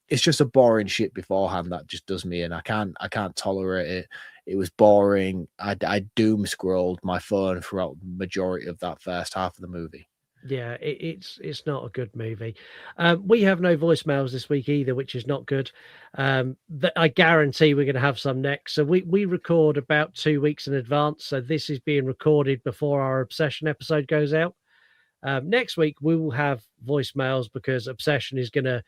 It's just a boring shit beforehand that just does me, and I can't tolerate it. It was boring. I doom scrolled my phone throughout the majority of that first half of the movie. Yeah, it's not a good movie. We have no voicemails this week either, which is not good. That I guarantee we're going to have some next. So we record about 2 weeks in advance. So this is being recorded before our Obsession episode goes out. Next week we will have voicemails because Obsession is going to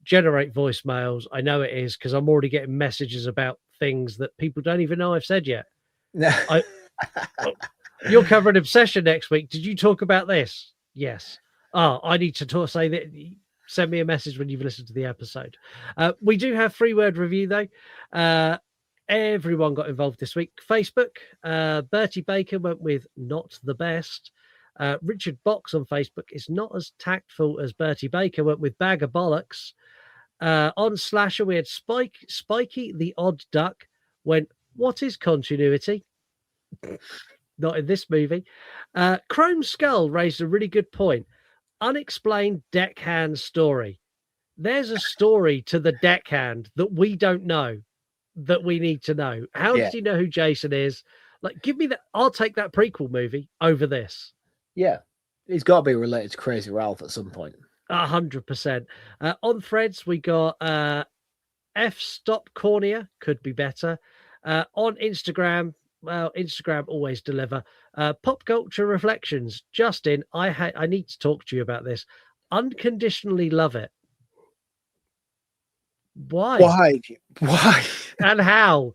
generate voicemails. I know it is, because I'm already getting messages about things that people don't even know I've said yet. You're covering Obsession next week. Did you talk about this? Yes. Oh, I need to say that. Send me a message when you've listened to the episode. We do have 3-word review though. Everyone got involved this week. Facebook, Bertie Baker went with not the best. Richard Box on Facebook is not as tactful as Bertie Baker, went with bag of bollocks. On Slasher, we had Spiky the Odd Duck went, what is continuity? Not in this movie. Chrome Skull raised a really good point. Unexplained deckhand story. There's a story to the deckhand that we don't know, that we need to know. How does he know who Jason is? Like, give me that. I'll take that prequel movie over this. Yeah, he's got to be related to Crazy Ralph at some point. 100%. On Threads, we got F Stop Cornea, could be better. On Instagram, well, Instagram always deliver. Pop Culture Reflections. Justin, I need to talk to you about this. Unconditionally love it. Why? Why? And how?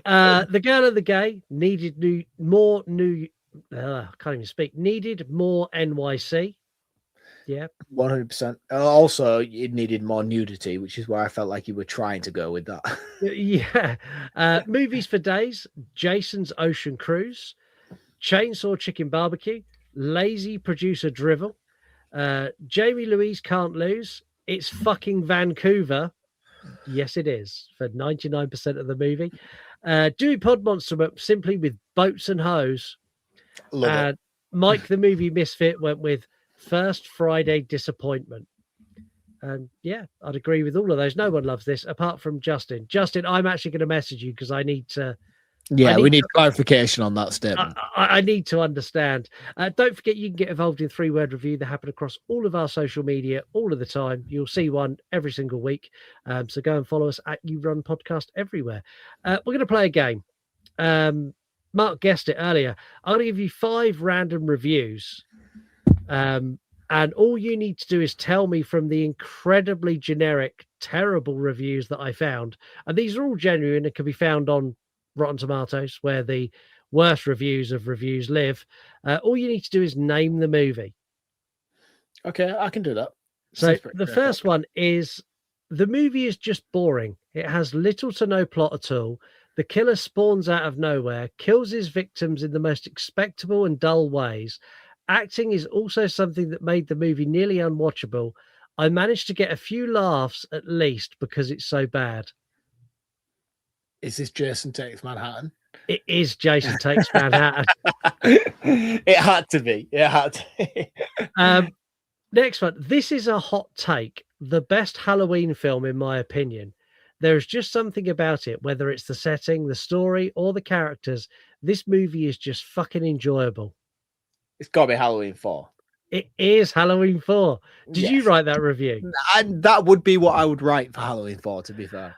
The Girl and the Gay needed more NYC. Yeah, 100%. Also, it needed more nudity, which is where I felt like you were trying to go with that. Yeah. Movies for Days, Jason's Ocean Cruise, Chainsaw Chicken Barbecue, Lazy Producer Drivel, Jamie Louise Can't Lose, It's Fucking Vancouver. Yes, it is, for 99% of the movie. Dewey Pod Monster went simply with Boats and Hose. Love it. Mike the Movie Misfit went with First Friday disappointment. And yeah, I'd agree with all of those. No one loves this apart from Justin. Justin, I'm actually going to message you because I need to. Yeah, we need clarification on that statement. I need to understand. Don't forget, you can get involved in 3-word review. They happen across all of our social media all of the time. You'll see one every single week. So go and follow us at You Run Podcast everywhere. We're going to play a game. Mark guessed it earlier. I'm going to give you 5 random reviews. And all you need to do is tell me from the incredibly generic, terrible reviews that I found. And these are all genuine and can be found on Rotten Tomatoes, where the worst reviews of reviews live. All you need to do is name the movie. Okay, I can do that. So the first one is, the movie is just boring. It has little to no plot at all. The killer spawns out of nowhere, kills his victims in the most expectable and dull ways. Acting is also something that made the movie nearly unwatchable. I managed to get a few laughs at least because it's so bad. Is this Jason Takes Manhattan? It is Jason Takes Manhattan. It had to be. It had to be. Next one. This is a hot take. The best Halloween film, in my opinion. There is just something about it, whether it's the setting, the story, or the characters. This movie is just fucking enjoyable. It's got to be Halloween 4. It is Halloween 4. Did you Yes. write that review? And that would be what I would write for Halloween 4, to be fair.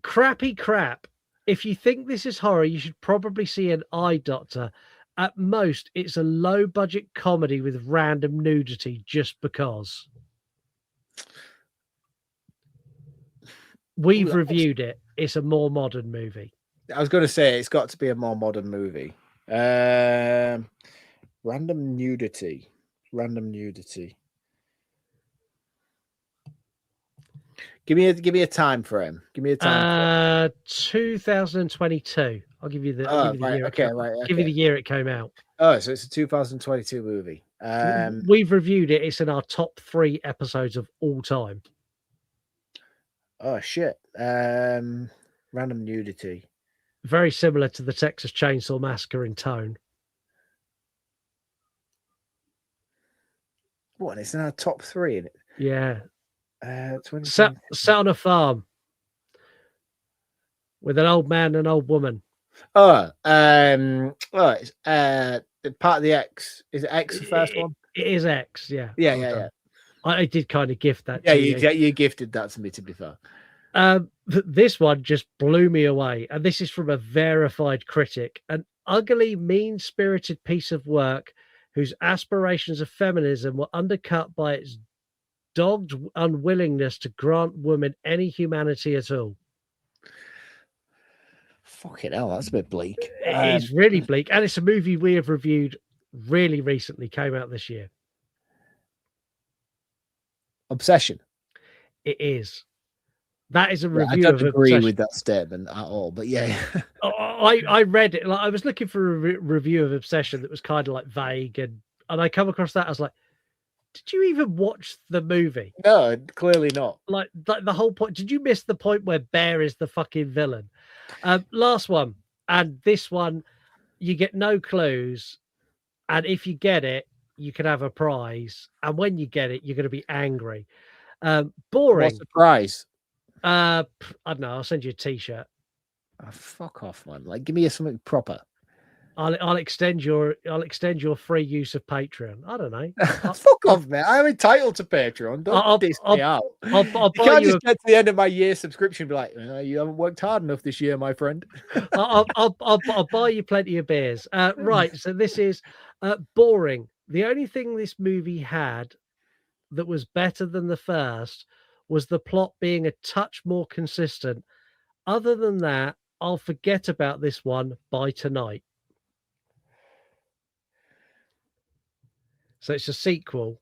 Crappy crap. If you think this is horror, you should probably see an eye doctor. At most, it's a low-budget comedy with random nudity just because. We've reviewed it. It's a more modern movie. I was going to say it's got to be a more modern movie. Random nudity. Give me a time frame. Give me a time. 2022. I'll give you the. Give you the year it came out. Oh, so it's a 2022 movie. We've reviewed it. It's in our top 3 episodes of all time. Oh shit. Random nudity. Very similar to the Texas Chainsaw Massacre in tone. What? It's in our top 3, isn't it? Yeah. Sat on a farm with an old man and an old woman. It's part of the X. Is it X the first one? It is X, yeah. Yeah. I did kind of gift that. Yeah, you gifted that to me, to be fair. This one just blew me away, and this is from a verified critic. An ugly, mean-spirited piece of work whose aspirations of feminism were undercut by its dogged unwillingness to grant women any humanity at all. Fucking hell, that's a bit bleak. It is really bleak, and it's a movie we have reviewed really recently. Came out this year. Obsession. It is. That is a review. I don't agree Obsession. with that statement at all, but yeah. I read it. Like, I was looking for a review of Obsession that was kind of like vague, and I come across that. I was like, did you even watch the movie? No, clearly not. Like the whole point. Did you miss the point where Bear is the fucking villain? Last one, and this one, you get no clues, and if you get it, you can have a prize, and when you get it, you're going to be angry. Boring. What's the prize? I don't know. I'll send you a T-shirt. Oh, fuck off, man! Like, give me something proper. I'll extend your free use of Patreon. I don't know. Fuck off, man! I'm entitled to Patreon. Don't diss me out. I'll You can't just get to the end of my year subscription and be like, you haven't worked hard enough this year, my friend. I'll buy you plenty of beers. Right. So this is boring. The only thing this movie had that was better than the first was the plot being a touch more consistent. Other than that, I'll forget about this one by tonight. So it's a sequel.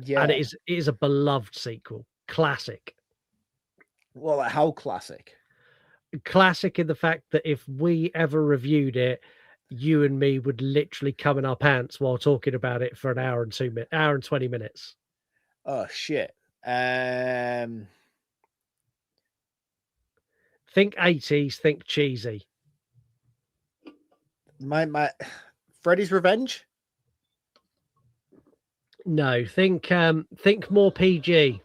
Yeah. And it is a beloved sequel. Classic. Well, like, how classic? Classic in the fact that if we ever reviewed it, you and me would literally come in our pants while talking about it for an hour and 20 minutes. Oh shit. Think 80s, think cheesy. My Freddy's Revenge? No, think more PG.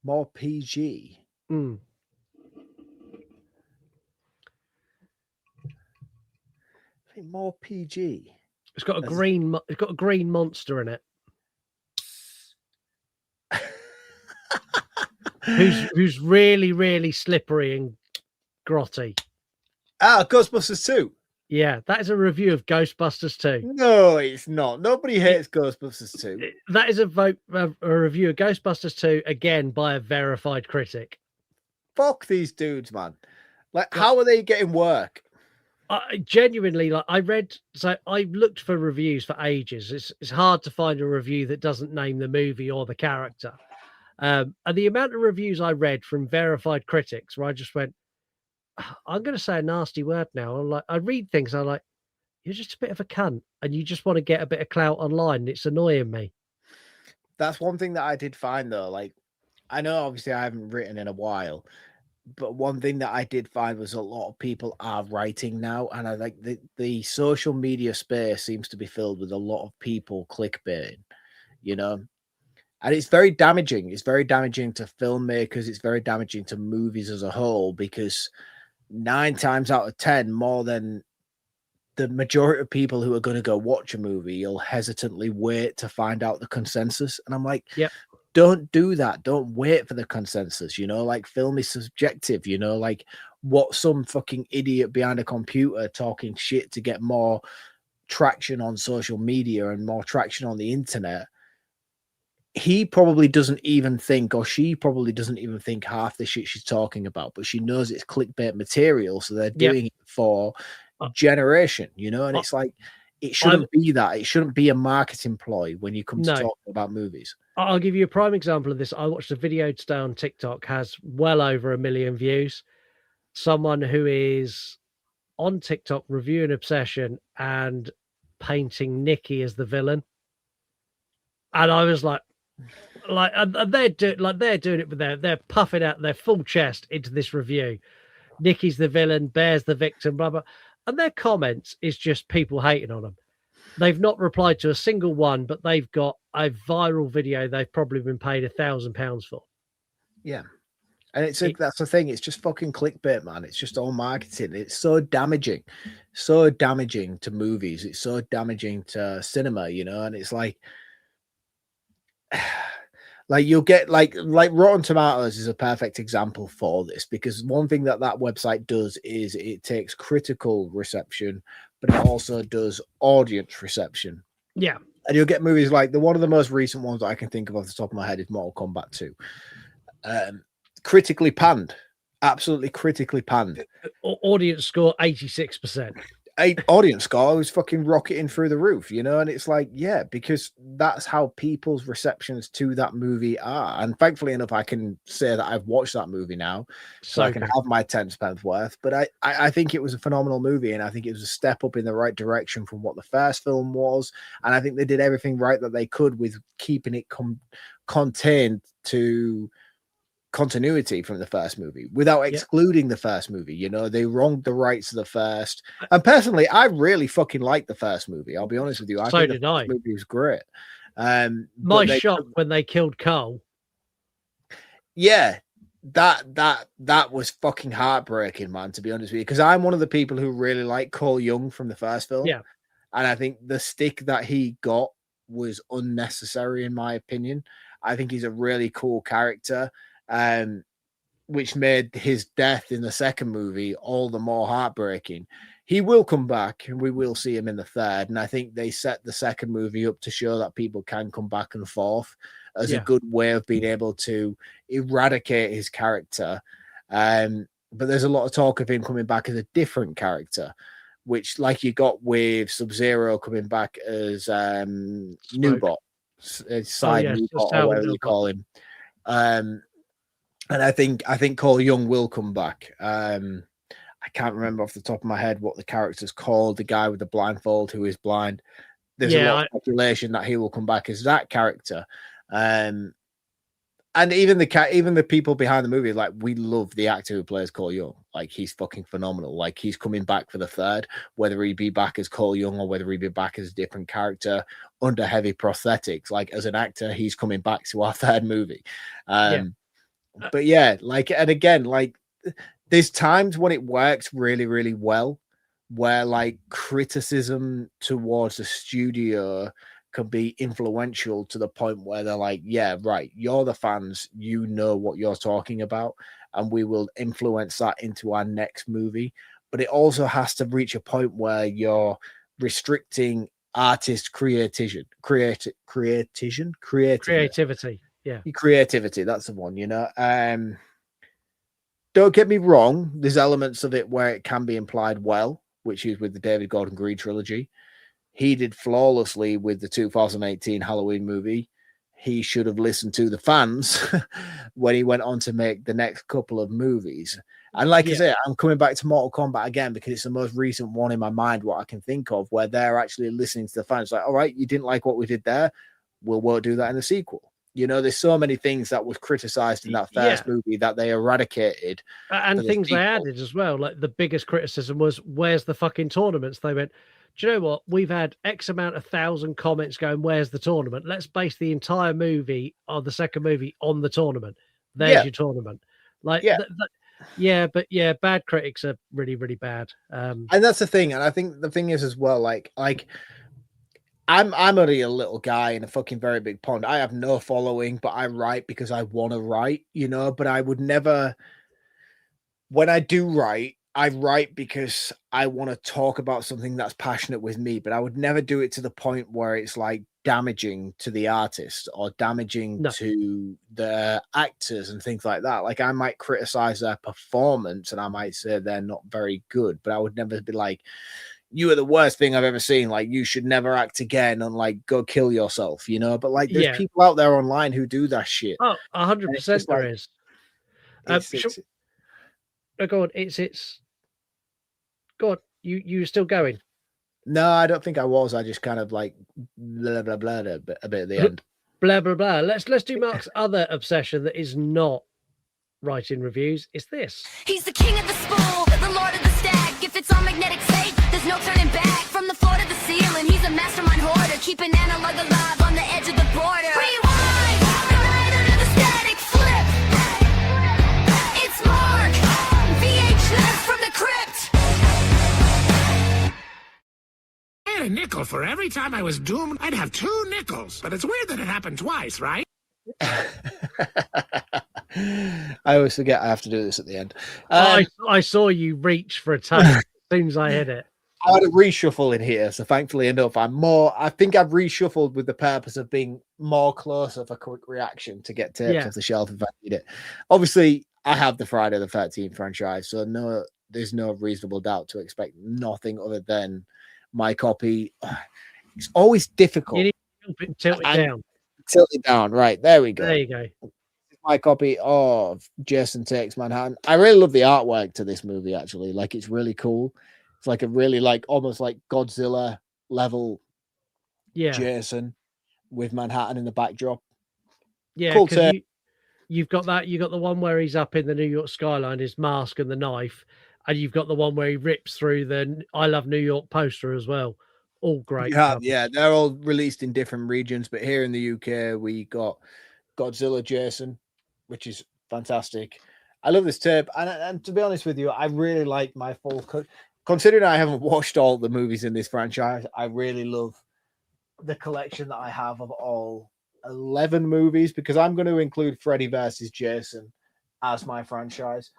More PG. Mm. I think more PG. It's got a As- it's got a green monster in it. Who's really, really slippery and grotty. Ghostbusters 2. Yeah, that is a review of Ghostbusters 2. No, it's not. Nobody hates Ghostbusters 2. That is a review of Ghostbusters 2 again by a verified critic. Fuck these dudes, man. Like, how are they getting work? I genuinely, like, I looked for reviews for ages. It's hard to find a review that doesn't name the movie or the character. And the amount of reviews I read from verified critics where I just went, I'm going to say a nasty word now. I'm like, I read things, I'm like, you're just a bit of a cunt and you just want to get a bit of clout online. And it's annoying me. That's one thing that I did find though. Like, I know obviously I haven't written in a while, but one thing that I did find was a lot of people are writing now, and I like the social media space seems to be filled with a lot of people clickbaiting, you know, and it's very damaging. It's very damaging to filmmakers. It's very damaging to movies as a whole because 9 times out of 10, more than the majority of people who are going to go watch a movie, you'll hesitantly wait to find out the consensus. And I'm like, Yep. Don't do that. Don't wait for the consensus. You know, like film is subjective. You know, like what some fucking idiot behind a computer talking shit to get more traction on social media and more traction on the internet. He probably doesn't even think, or she probably doesn't even think half the shit she's talking about, but she knows it's clickbait material. So they're doing it for generation, you know, and it's like, it shouldn't be that. It shouldn't be a marketing ploy when you come to talking about movies. I'll give you a prime example of this. I watched a video today on TikTok, has well over 1 million views. Someone who is on TikTok reviewing Obsession and painting Nikki as the villain. And I was like, and they're doing it with they're puffing out their full chest into this review. Nikki's the villain, Bear's the victim, blah, blah. And their comments is just people hating on them. They've not replied to a single one, but they've got a viral video they've probably been paid £1,000 for. Yeah. And that's the thing. It's just fucking clickbait, man. It's just all marketing. It's so damaging to movies. It's so damaging to cinema, you know. And it's like you'll get like Rotten Tomatoes is a perfect example for this, because one thing that website does is it takes critical reception, but it also does audience reception. Yeah. And you'll get movies like one of the most recent ones that I can think of off the top of my head is Mortal Kombat 2. Critically panned, absolutely critically panned. Audience score 86%. Audience score was fucking rocketing through the roof, you know, and it's like, yeah, because that's how people's receptions to that movie are. And thankfully enough, I can say that I've watched that movie now, so I can have my 10 pence worth. But I think it was a phenomenal movie, and I think it was a step up in the right direction from what the first film was. And I think they did everything right that they could with keeping it contained to continuity from the first movie without excluding the first movie. You know, they wronged the rights of the first. And personally, I really fucking liked the first movie. I'll be honest with you. I think the first movie was great. My shock when they killed Cole. Yeah, that was fucking heartbreaking, man, to be honest with you, because I'm one of the people who really like Cole Young from the first film. Yeah. And I think the stick that he got was unnecessary, in my opinion. I think he's a really cool character. Which made his death in the second movie all the more heartbreaking. He will come back, and we will see him in the third. And I think they set the second movie up to show that people can come back and forth as a good way of being able to eradicate his character. But there's a lot of talk of him coming back as a different character, which, like you got with Sub-Zero coming back as Newbot, Newbot, or whatever you call him. And I think Cole Young will come back. I can't remember off the top of my head what the character's called, the guy with the blindfold who is blind. There's a lot of speculation that he will come back as that character. And even the people behind the movie, like, we love the actor who plays Cole Young. Like, he's fucking phenomenal. Like, he's coming back for the third, whether he be back as Cole Young or whether he be back as a different character, under heavy prosthetics. Like as an actor, he's coming back to our third movie. But yeah, like, and again, like there's times when it works really, really well, where like criticism towards the studio can be influential to the point where they're like, yeah, right, you're the fans, you know what you're talking about, and we will influence that into our next movie. But it also has to reach a point where you're restricting artist creativity. Yeah. Creativity, that's the one, you know. Don't get me wrong, there's elements of it where it can be implied well, which is with the David Gordon Green trilogy. He did flawlessly with the 2018 Halloween movie. He should have listened to the fans when he went on to make the next couple of movies. And like I say, I'm coming back to Mortal Kombat again because it's the most recent one in my mind, what I can think of, where they're actually listening to the fans. Like, all right, you didn't like what we did there. We won't do that in the sequel. You know, there's so many things that was criticized in that first movie that they eradicated. And things they added as well. Like the biggest criticism was, where's the fucking tournaments? They went, do you know what? We've had X amount of thousand comments going, where's the tournament? Let's base the entire movie or the second movie on the tournament. There's your tournament. Like, bad critics are really, really bad. And that's the thing. And I think the thing is as well, like I'm only a little guy in a fucking very big pond. I have no following, but I write because I want to write, you know, but I would never, when I do write, I write because I want to talk about something that's passionate with me, but I would never do it to the point where it's like damaging to the artist or damaging to the actors and things like that. Like I might criticize their performance and I might say they're not very good, but I would never be like, you are the worst thing I've ever seen. Like you should never act again and like go kill yourself, you know? But like there's people out there online who do that shit. Oh, 100% there is. Go on, it's go on. You still going? No, I don't think I was. I just kind of like blah blah blah a bit at the end. Blah blah blah. Let's do Mark's other obsession that is not writing reviews. It's this. He's the king of the spool, the lord of the stack. If it's on magnetic tape, there's no turning back. From the floor to the ceiling, he's a mastermind hoarder, keeping analog alive on the edge of the border. Rewind, right under the static flip. It's Mark, VIII from the crypt. I had a nickel for every time I was doomed. I'd have 2 nickels. But it's weird that it happened twice, right? I always forget I have to do this at the end. I saw you reach for a tone as soon as I hit it. I had a reshuffle in here, so thankfully enough, I think I've reshuffled with the purpose of being more closer for quick reaction to get tapes off the shelf if I need it. Obviously, I have the Friday the 13th franchise, so there's no reasonable doubt to expect nothing other than my copy. It's always difficult. You need to tilt it down. Tilt it down, right? There we go. There you go. My copy of Jason Takes Manhattan. I really love the artwork to this movie, actually. Like, it's really cool. It's like a really, like, almost like Godzilla level Jason with Manhattan in the backdrop. Yeah, cool. You've got that. You got the one where he's up in the New York skyline, his mask and the knife, and you've got the one where he rips through the "I Love New York" poster as well. All great. Yeah, they're all released in different regions, but here in the UK, we got Godzilla Jason, which is fantastic. I love this tape, and to be honest with you, I really like my full cut. Considering I haven't watched all the movies in this franchise, I really love the collection that I have of all 11 movies, because I'm going to include Freddy versus Jason as my franchise.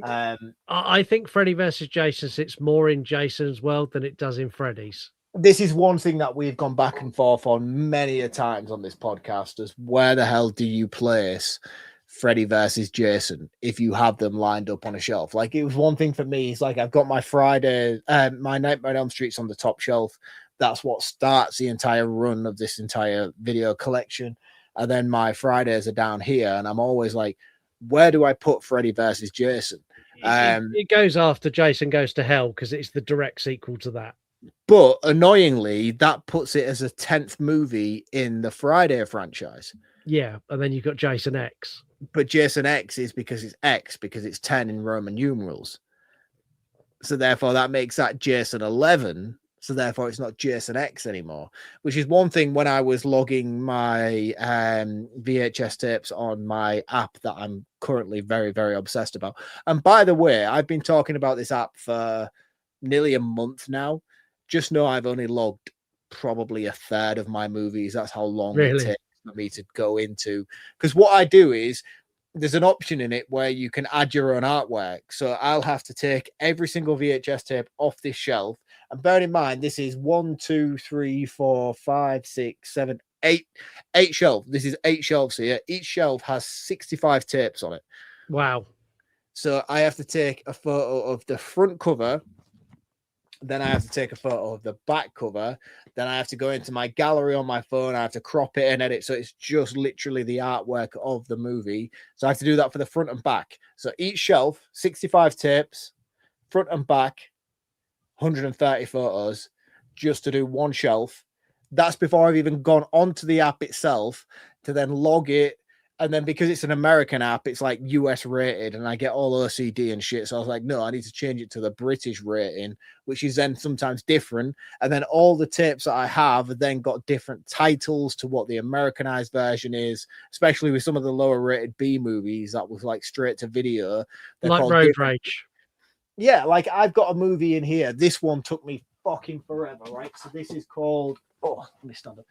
I think Freddy versus Jason sits more in Jason's world than it does in Freddy's. This is one thing that we've gone back and forth on many a times on this podcast, is where the hell do you place Freddy versus Jason if you have them lined up on a shelf? Like, it was one thing for me. It's like, I've got my my Nightmare on Elm Street's on the top shelf. That's what starts the entire run of this entire video collection. And then my Fridays are down here, and I'm always like, where do I put Freddy versus Jason? It goes after Jason Goes to Hell because it's the direct sequel to that. But annoyingly, that puts it as a 10th movie in the Friday franchise. Yeah, and then you've got Jason X. But Jason X is because it's X, because it's 10 in Roman numerals. So therefore, that makes that Jason 11. So therefore it's not Jason X anymore, which is one thing when I was logging my VHS tapes on my app that I'm currently very, very obsessed about. And by the way, I've been talking about this app for nearly a month now. Just know I've only logged probably a third of my movies. That's how long it Really? takes for me to go into. Because what I do is there's an option in it where you can add your own artwork. So I'll have to take every single VHS tape off this shelf. And bear in mind, this is 1, 2, 3, 4, 5, 6, 7, 8 shelves. This is 8 shelves here. Each shelf has 65 tapes on it. Wow. So I have to take a photo of the front cover. Then I have to take a photo of the back cover. Then I have to go into my gallery on my phone. I have to crop it and edit. So it's just literally the artwork of the movie. So I have to do that for the front and back. So each shelf, 65 tapes, front and back, 130 photos, just to do one shelf. That's before I've even gone onto the app itself to then log it. And then because it's an American app, it's like US rated and I get all OCD and shit. So I was like, no, I need to change it to the British rating, which is then sometimes different. And then all the tapes that I have then got different titles to what the Americanized version is, especially with some of the lower rated B movies that was like straight to video. They're Like called Road different. Rage. Yeah, like I've got a movie in here. This one took me fucking forever, right? So this is called, oh, let me stand up.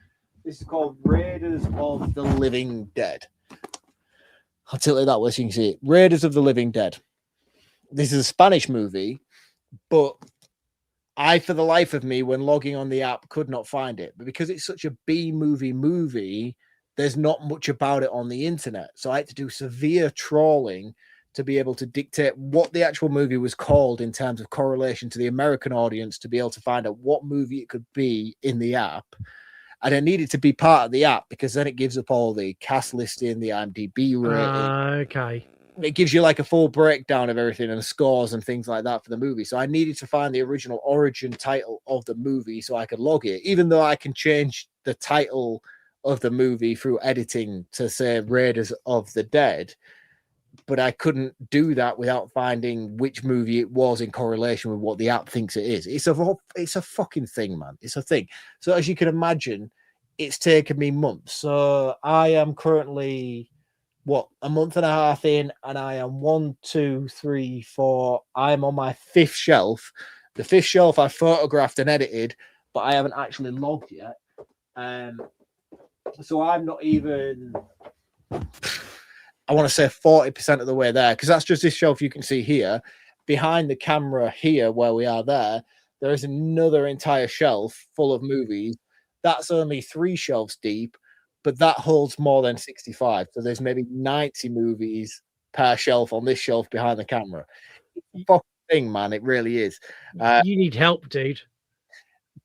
This is called Raiders of the Living Dead. I'll tell you that way so you can see it. Raiders of the Living Dead. This is a Spanish movie, but I, for the life of me, when logging on the app, could not find it. But because it's such a B movie, there's not much about it on the internet. So I had to do severe trawling to be able to dictate what the actual movie was called in terms of correlation to the American audience to be able to find out what movie it could be in the app. And I needed to be part of the app because then it gives up all the cast listing, the IMDb rating. Okay. It gives you like a full breakdown of everything and scores and things like that for the movie. So I needed to find the original origin title of the movie so I could log it, even though I can change the title of the movie through editing to say Raiders of the Dead. But I couldn't do that without finding which movie it was in correlation with what the app thinks it is. It's a fucking thing, man. It's a thing. So as you can imagine, it's taken me months. So I am currently a month and a half in, and I am 1, 2, 3, 4. I'm on my 5th shelf. The 5th shelf I photographed and edited, but I haven't actually logged yet. So I'm not even, I want to say 40% of the way there, because that's just this shelf you can see here. Behind the camera here, where we are there is another entire shelf full of movies. That's only 3 shelves deep, but that holds more than 65. So there's maybe 90 movies per shelf on this shelf behind the camera. Fucking thing, man. It really is. You need help, dude.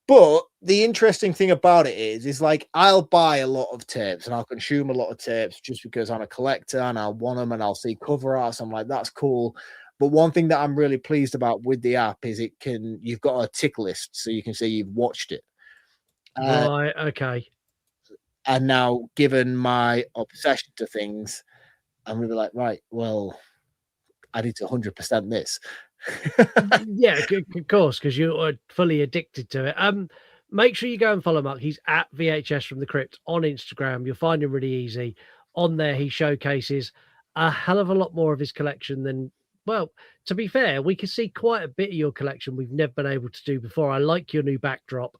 But the interesting thing about it is like I'll buy a lot of tapes and I'll consume a lot of tapes just because I'm a collector and I want them and I'll see cover arts. I'm like, that's cool. But one thing that I'm really pleased about with the app is you've got a tick list so you can say you've watched it. Right. Okay. And now, given my obsession to things, I'm going to be like, right, well, I need to 100% this. Yeah, of course, because you're fully addicted to it. Make sure you go and follow Mark. He's at VHS from the Crypt on Instagram. You'll find him really easy. On there, he showcases a hell of a lot more of his collection than, well, to be fair, we can see quite a bit of your collection we've never been able to do before. I like your new backdrop.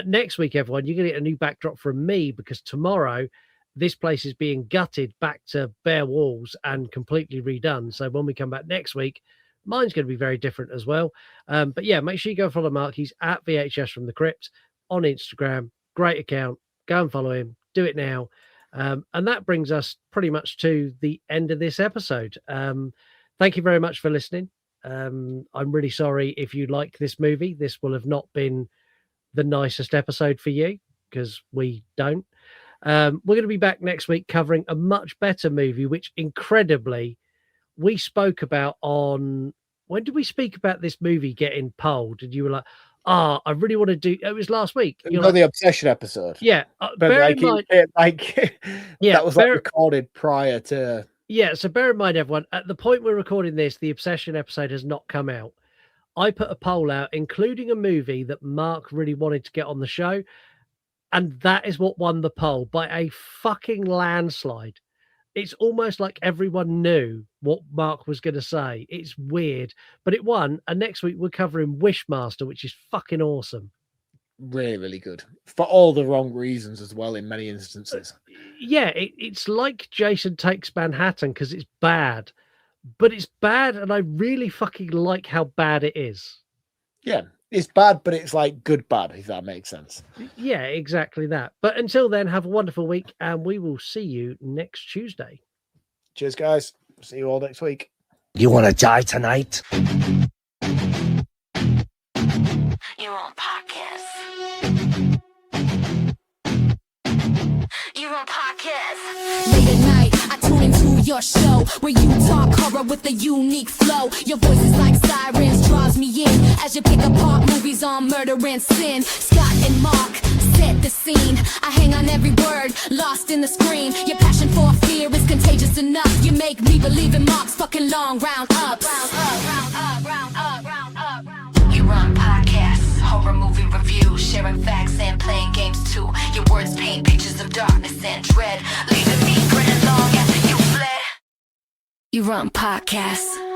Next week, everyone, you're going to get a new backdrop from me because tomorrow this place is being gutted back to bare walls and completely redone. So when we come back next week, mine's going to be very different as well. But yeah, make sure you go follow Mark. He's at VHS from the Crypt on Instagram. Great account. Go and follow him. Do it now. And that brings us pretty much to the end of this episode. Thank you very much for listening. I'm really sorry if you like this movie. This will have not been the nicest episode for you because we don't. We're going to be back next week covering a much better movie, which incredibly we spoke about on, when did we speak about this movie getting polled? And you were like, I really want to do, it was last week. You know, the obsession episode. Yeah. But Bear like, in mind, yeah, that was like recorded prior to. Yeah. So bear in mind, everyone, at the point we're recording this, the obsession episode has not come out. I put a poll out, including a movie that Mark really wanted to get on the show. And that is what won the poll by a fucking landslide. It's almost like everyone knew what Mark was going to say. It's weird, but it won. And next week we're covering Wishmaster, which is fucking awesome. Really, really good for all the wrong reasons as well in many instances. Yeah, it's like Jason Takes Manhattan because it's bad, but it's bad, and I really fucking like how bad it is. Yeah, it's bad, but it's like good bad, if that makes sense. Yeah, exactly that. But until then, have a wonderful week, and we will see you next Tuesday. Cheers, guys. See you all next week. You want to die tonight? You're on podcast. You're on podcast. Late at night, I tune into your show where you talk horror with a unique flow. Your voice is like sirens, draws me in as you pick apart movies on murder and sin. Scott and Mark set the scene. I hang on every word, lost in the screen. Your passion for fear is contagious enough. You make me believe in Mark's fucking long round ups. You run podcasts, horror movie reviews, sharing facts and playing games too. Your words paint pictures of darkness and dread, leaving me grinning long after you fled. You run podcasts.